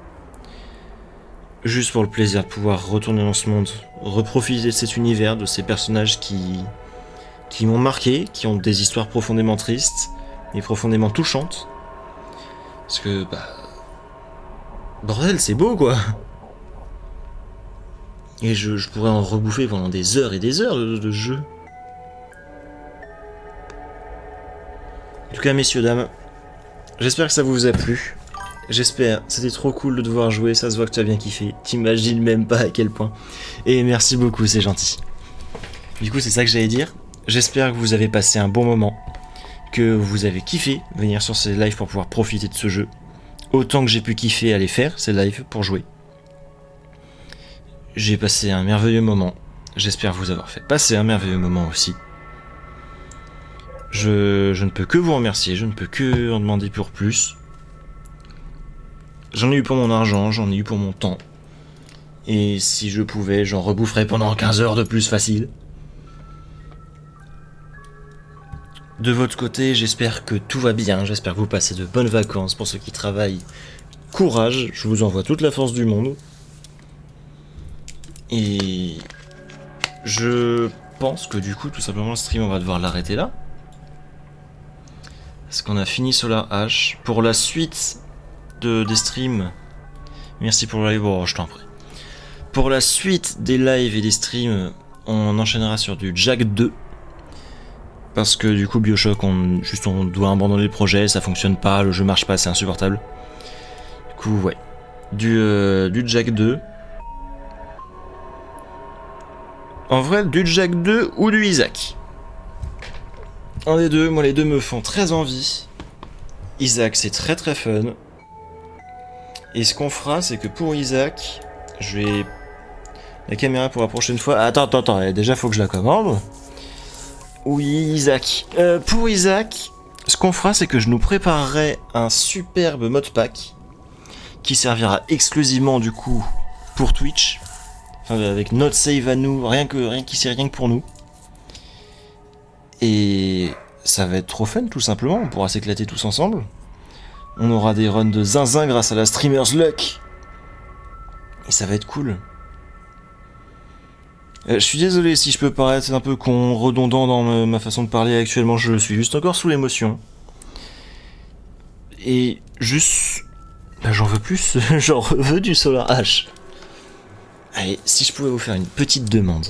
Juste pour le plaisir de pouvoir retourner dans ce monde, reprofiter de cet univers, de ces personnages qui qui m'ont marqué, qui ont des histoires profondément tristes et profondément touchantes. Parce que, bordel, c'est beau, quoi. Et je pourrais en rebouffer pendant des heures et des heures de jeu. En tout cas, messieurs, dames, j'espère que ça vous a plu. J'espère, c'était trop cool de devoir jouer, ça se voit que tu as bien kiffé. T'imagines même pas à quel point. Et merci beaucoup, c'est gentil. Du coup, c'est ça que j'allais dire. J'espère que vous avez passé un bon moment, que vous avez kiffé venir sur ces lives pour pouvoir profiter de ce jeu. Autant que j'ai pu kiffer aller faire ces lives pour jouer. J'ai passé un merveilleux moment. J'espère vous avoir fait passer un merveilleux moment aussi. Je ne peux que vous remercier, je ne peux que en demander pour plus. J'en ai eu pour mon argent, j'en ai eu pour mon temps. Et si je pouvais, j'en reboufferais pendant 15 heures de plus facile. De votre côté, j'espère que tout va bien, j'espère que vous passez de bonnes vacances. Pour ceux qui travaillent, courage, je vous envoie toute la force du monde. Et je pense que du coup, tout simplement, le stream, on va devoir l'arrêter là. Parce qu'on a fini Solar H. Pour la suite des streams, merci pour le live, bon, je t'en prie. Pour la suite des lives et des streams, on enchaînera sur du Jack 2. Parce que du coup, Bioshock, on doit abandonner le projet, ça fonctionne pas, le jeu marche pas, c'est insupportable. Du coup, ouais. Du Jack 2. En vrai, du Jack 2 ou du Isaac. Un des deux, moi les deux me font très envie. Isaac, c'est très très fun. Et ce qu'on fera, c'est que pour Isaac, je vais... La caméra pour la prochaine fois... Attends, déjà faut que je la commande. Oui, Isaac. Pour Isaac, ce qu'on fera, c'est que je nous préparerai un superbe modpack qui servira exclusivement du coup pour Twitch. Enfin, avec notre save à nous, rien que pour nous. Et ça va être trop fun, tout simplement. On pourra s'éclater tous ensemble. On aura des runs de zinzin grâce à la Streamer's Luck. Et ça va être cool. Je suis désolé si je peux paraître un peu con, redondant dans ma façon de parler actuellement. Je suis juste encore sous l'émotion. Et juste... j'en veux plus. J'en veux du Solar H. Allez, si je pouvais vous faire une petite demande.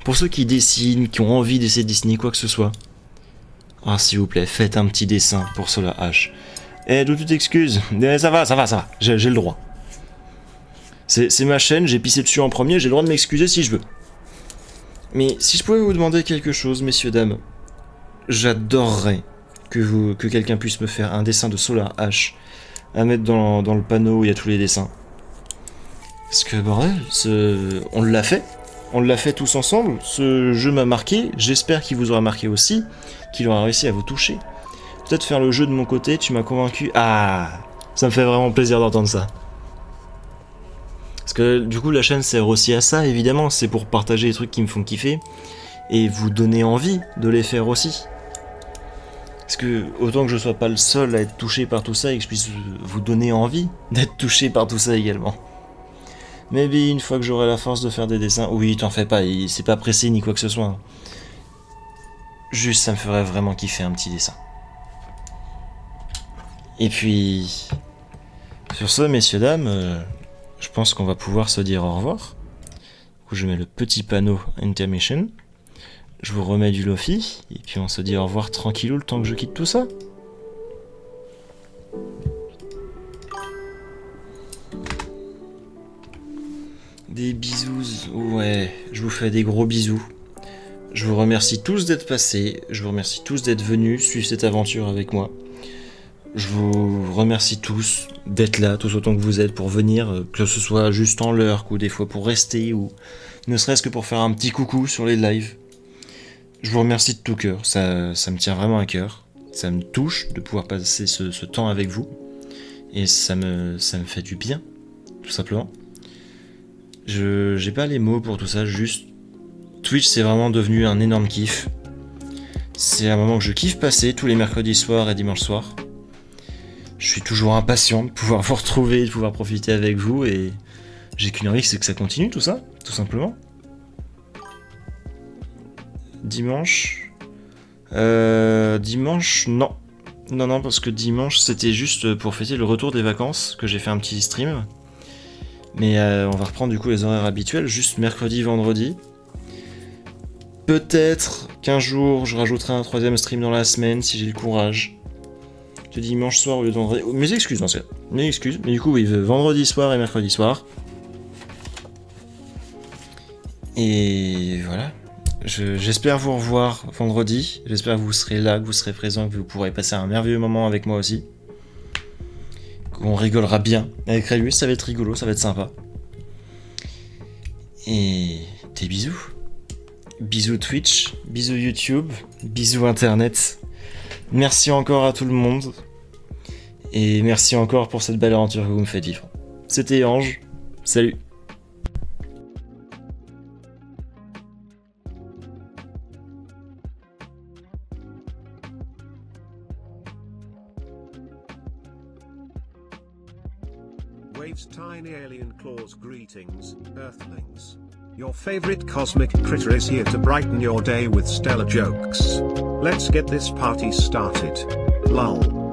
Pour ceux qui dessinent, qui ont envie d'essayer de dessiner quoi que ce soit. Ah, s'il vous plaît, faites un petit dessin pour Solar H. Eh, de toute excuse. Ça va. J'ai le droit. C'est ma chaîne, j'ai pissé dessus en premier, j'ai le droit de m'excuser si je veux. Mais si je pouvais vous demander quelque chose, messieurs, dames, j'adorerais que quelqu'un puisse me faire un dessin de Solar H à mettre dans le panneau où il y a tous les dessins. Parce que, bordel, on l'a fait tous ensemble, ce jeu m'a marqué, j'espère qu'il vous aura marqué aussi, qu'il aura réussi à vous toucher. Peut-être faire le jeu de mon côté, tu m'as convaincu. Ah, ça me fait vraiment plaisir d'entendre ça. Parce que du coup la chaîne sert aussi à ça, évidemment, c'est pour partager les trucs qui me font kiffer, et vous donner envie de les faire aussi. Parce que autant que je sois pas le seul à être touché par tout ça, et que je puisse vous donner envie d'être touché par tout ça également. Maybe une fois que j'aurai la force de faire des dessins, oui, t'en fais pas, c'est pas pressé ni quoi que ce soit. Juste, ça me ferait vraiment kiffer un petit dessin. Et puis, sur ce, messieurs, dames, je pense qu'on va pouvoir se dire au revoir. Du coup, je mets le petit panneau Intermission. Je vous remets du Lofi, et puis on se dit au revoir tranquillou le temps que je quitte tout ça. Des bisous, ouais, je vous fais des gros bisous. Je vous remercie tous d'être passés, je vous remercie tous d'être venus suivre cette aventure avec moi. Je vous remercie tous d'être là, tous autant que vous êtes, pour venir, que ce soit juste en lurk ou des fois pour rester, ou ne serait-ce que pour faire un petit coucou sur les lives. Je vous remercie de tout cœur, ça me tient vraiment à cœur. Ça me touche de pouvoir passer ce temps avec vous. Et ça me fait du bien, tout simplement. J'ai pas les mots pour tout ça, juste... Twitch, c'est vraiment devenu un énorme kiff. C'est un moment que je kiffe passer tous les mercredis soirs et dimanches soirs. Je suis toujours impatient de pouvoir vous retrouver, de pouvoir profiter avec vous, et j'ai qu'une envie, c'est que ça continue tout ça, tout simplement. Dimanche, Dimanche, non. Non, parce que dimanche, c'était juste pour fêter le retour des vacances, que j'ai fait un petit stream. Mais on va reprendre du coup les horaires habituels, juste mercredi, vendredi. Peut-être qu'un jour, je rajouterai un 3e stream dans la semaine, si j'ai le courage. De dimanche soir au lieu de vendredi. Mes excuses, non, c'est... Mes excuses. Mais du coup, oui, vendredi soir et mercredi soir. Et voilà. J'espère vous revoir vendredi. J'espère que vous serez là, que vous serez présents, que vous pourrez passer un merveilleux moment avec moi aussi. Qu'on rigolera bien avec Rayus, ça va être rigolo, ça va être sympa. Et des bisous. Bisous Twitch, bisous YouTube, bisous Internet. Merci encore à tout le monde. Et merci encore pour cette belle aventure que vous me faites vivre. C'était Ange. Salut. Waves tiny alien claws greetings, Earthlings. Your favorite cosmic critter is here to brighten your day with stellar jokes. Let's get this party started. Lol.